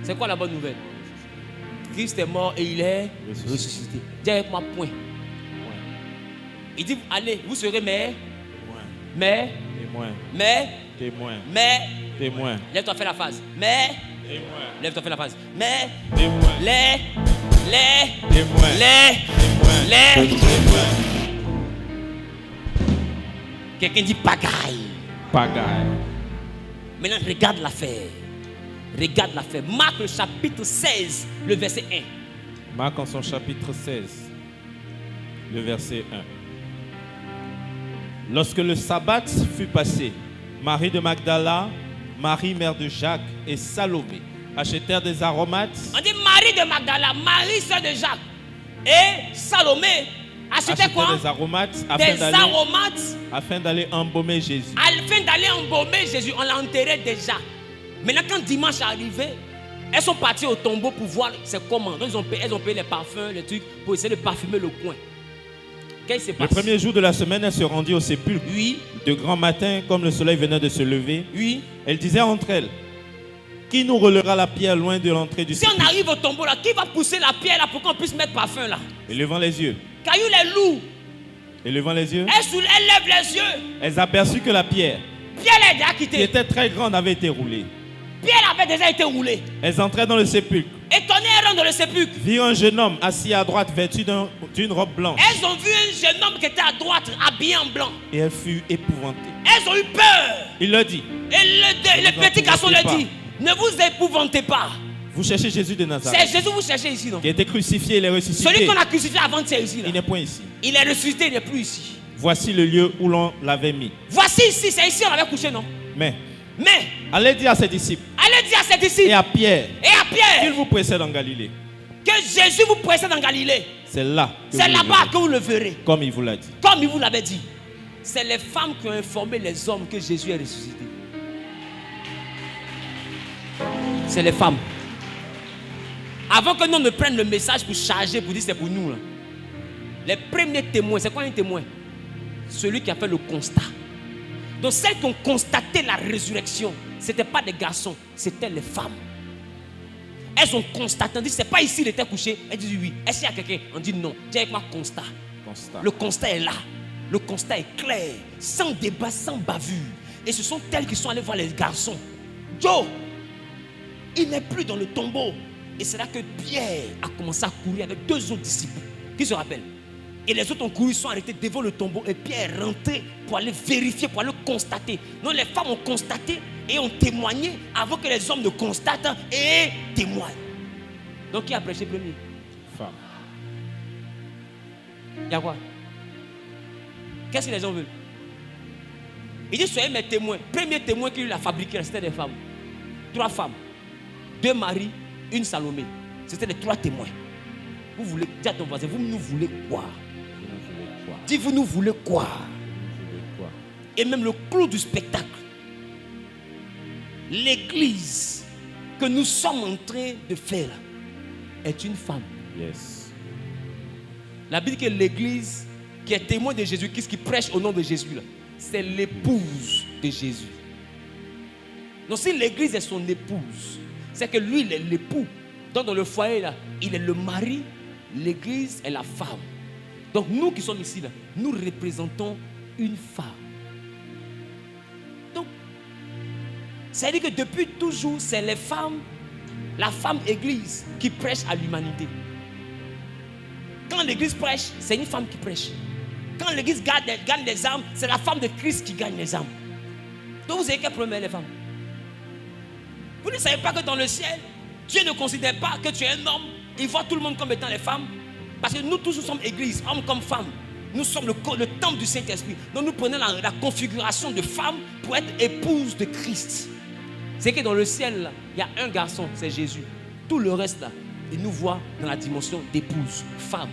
C'est quoi la bonne nouvelle? Christ est mort et il est ressuscité. Dis avec moi, point. Il dit, allez, vous serez témoins. Lève-toi, fais la phase. Lève-toi, fais la phase. Quelqu'un dit pagaille. Maintenant, regarde l'affaire. Marc le chapitre 16, le verset 1. Marc en son chapitre 16, le verset 1. Lorsque le sabbat fut passé, Marie de Magdala, Marie mère de Jacques et Salomé achetèrent des aromates. On dit Marie de Magdala, Marie sœur de Jacques et Salomé achetaient quoi? Des aromates afin d'aller embaumer Jésus. On l'a enterré déjà. Maintenant quand dimanche est arrivé, elles sont parties au tombeau pour voir c'est comment. Donc elles ont payé les parfums, les trucs pour essayer de parfumer le coin. Qu'est-ce qui se passe? Le premier jour de la semaine, elle se rendit au sépulcre. Oui. De grand matin, comme le soleil venait de se lever. Oui. Elle disait entre elles, qui nous relèvera la pierre loin de l'entrée du sépulcre? Si on arrive au tombeau là, qui va pousser la pierre là pour qu'on puisse mettre parfum là? Et levant les yeux. Caillou les loups. Et levant les yeux. Elle lève les yeux. Elles aperçurent que la pierre, a déjà quitté, qui était très grande, avait été roulée. Pierre avait déjà été roulée. Elles entraient dans le sépulcre. Étonnées, elles rentrent dans le sépulcre. Virent un jeune homme assis à droite, vêtu d'une robe blanche. Elles ont vu un jeune homme qui était à droite, habillé en blanc. Et elles furent épouvantées. Elles ont eu peur. Il leur dit. Et le petit garçon leur dit, ne vous épouvantez pas. Vous cherchez Jésus de Nazareth. C'est Jésus que vous cherchez ici, non? Qui a été crucifié, il est ressuscité. Celui qu'on a crucifié avant de ici, là. Il n'est point ici. Il est ressuscité, il n'est plus ici. Voici le lieu où l'on l'avait mis. Voici ici, c'est ici on l'avait couché, non? Mais allez dire à ses disciples. Et à Pierre. Qu'il vous précède en Galilée. Que Jésus vous précède en Galilée. C'est là. C'est là-bas que vous le verrez. Comme il vous l'a dit. Comme il vous l'avait dit. C'est les femmes qui ont informé les hommes que Jésus est ressuscité. C'est les femmes. Avant que nous ne prenions le message pour charger, pour dire c'est pour nous là. Les premiers témoins, c'est quoi un témoin? Celui qui a fait le constat. Donc celles qui ont constaté la résurrection, ce n'étaient pas des garçons, c'était les femmes. Elles ont constaté, on dit c'est pas ici il était couché. Elles disent oui. Est-ce qu'il y a quelqu'un? On dit non. Dis avec moi constat. Le constat est là. Le constat est clair, sans débat, sans bavure. Et ce sont elles qui sont allées voir les garçons. Joe, il n'est plus dans le tombeau. Et c'est là que Pierre a commencé à courir avec 2 autres disciples. Qui se rappellent? Et les autres ont couru, ils sont arrêtés devant le tombeau. Et Pierre est rentré pour aller vérifier, pour aller constater. Non, les femmes ont constaté et ont témoigné avant que les hommes ne constatent et témoignent. Donc qui a prêché premier? Femme. Il y a quoi? Qu'est-ce que les gens veulent? Il dit, soyez mes témoins. Premier témoin qu'il a fabriqué, c'était des femmes. 3 femmes. 2 maris, 1 Salomé. C'était les 3 témoins. Vous voulez, dis à ton voisin, vous nous voulez quoi? Dis, vous nous voulez quoi? Et même le clou du spectacle. L'église que nous sommes en train de faire est une femme. Yes. La Bible dit que l'église qui est témoin de Jésus-Christ, qui prêche au nom de Jésus, c'est l'épouse de Jésus. Donc si l'église est son épouse, c'est que lui, il est l'époux. Donc dans le foyer, là, il est le mari, l'église est la femme. Donc nous qui sommes ici, là, nous représentons une femme. Donc, ça veut dire que depuis toujours, c'est les femmes, la femme église qui prêche à l'humanité. Quand l'église prêche, c'est une femme qui prêche. Quand l'église gagne les âmes, c'est la femme de Christ qui gagne les âmes. Donc vous avez quel problème les femmes? Vous ne savez pas que dans le ciel, Dieu ne considère pas que tu es un homme. Il voit tout le monde comme étant les femmes. Parce que nous tous, nous sommes église, hommes comme femmes. Nous sommes le temple du Saint-Esprit. Donc nous prenons la configuration de femme pour être épouse de Christ. C'est que dans le ciel, là, il y a un garçon, c'est Jésus. Tout le reste, là, il nous voit dans la dimension d'épouse, femme.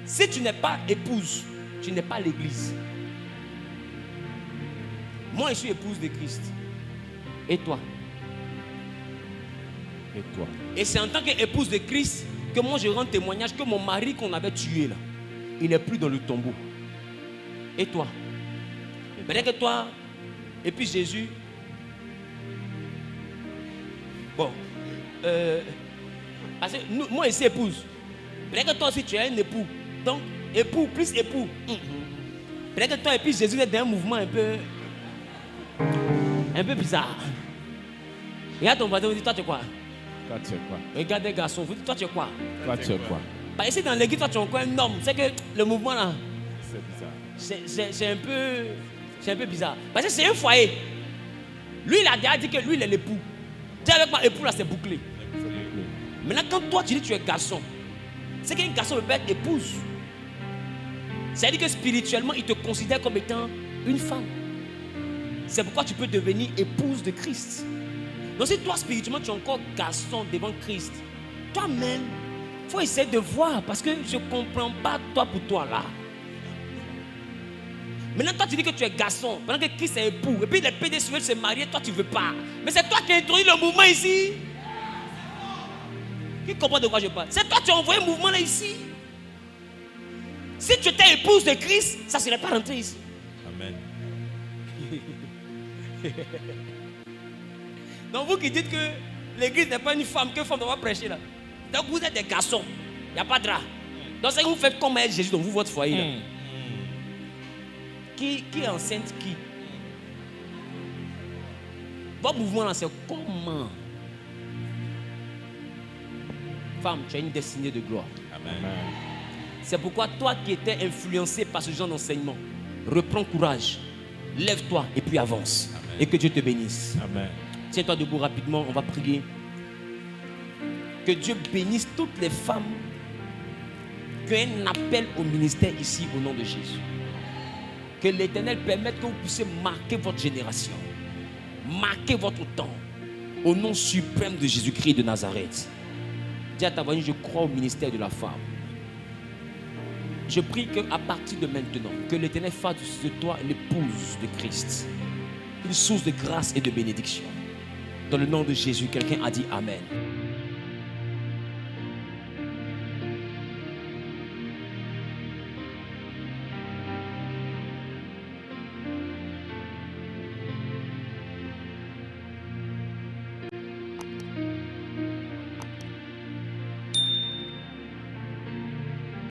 Si tu n'es pas épouse, tu n'es pas l'église. Moi, je suis épouse de Christ. Et toi? Et toi? Et c'est en tant qu'épouse de Christ que moi je rends témoignage que mon mari qu'on avait tué là, il n'est plus dans le tombeau. Et toi? Peut-être que toi, et puis Jésus. Bon. Parce que nous, moi ici épouse. Peut-être que toi aussi tu es un époux. Donc, époux plus époux. Peut-être que toi et puis Jésus est dans un mouvement un peu bizarre. Regarde ton voisin, vous dites, toi tu es quoi? Toi tu es quoi? Regarde les garçons, vous dites, toi tu es quoi? Toi tu es quoi? Parce que ici dans l'église, toi tu es encore un homme. C'est que le mouvement là, C'est bizarre. c'est un peu bizarre. Parce que c'est un foyer. Lui il a déjà dit que lui il est l'époux. Dis avec moi, époux là c'est bouclé. Maintenant quand toi tu dis que tu es garçon, c'est qu'un garçon peut être épouse. C'est-à-dire que spirituellement il te considère comme étant une femme. C'est pourquoi tu peux devenir épouse de Christ. Donc si toi spirituellement tu es encore garçon devant Christ, toi-même, il faut essayer de voir parce que je ne comprends pas toi pour toi là. Maintenant toi tu dis que tu es garçon pendant que Christ est époux et puis les PDC veulent se marier, toi tu ne veux pas. Mais c'est toi qui as introduit le mouvement ici. Qui comprend de quoi je parle? C'est toi qui as envoyé le mouvement là ici. Si tu étais épouse de Christ, ça ne serait pas rentré ici. Amen. Donc vous qui dites que l'église n'est pas une femme, que femme doit prêcher là. Donc vous êtes des garçons, il n'y a pas de drap. Donc c'est que vous faites comme Jésus dans vous, votre foyer là. Qui est enceinte qui? Votre mouvement là c'est comment? Femme, tu as une destinée de gloire. Amen. C'est pourquoi toi qui étais influencé par ce genre d'enseignement, reprends courage, lève-toi et puis avance. Amen. Et que Dieu te bénisse. Amen. Tiens-toi debout rapidement, on va prier. Que Dieu bénisse toutes les femmes qui ont un appel au ministère ici au nom de Jésus. Que l'Éternel permette que vous puissiez marquer votre génération, marquer votre temps au nom suprême de Jésus-Christ de Nazareth. Dis à ta voisine, je crois au ministère de la femme. Je prie qu'à partir de maintenant, que l'Éternel fasse de toi l'épouse de Christ, une source de grâce et de bénédiction. Dans le nom de Jésus, quelqu'un a dit Amen.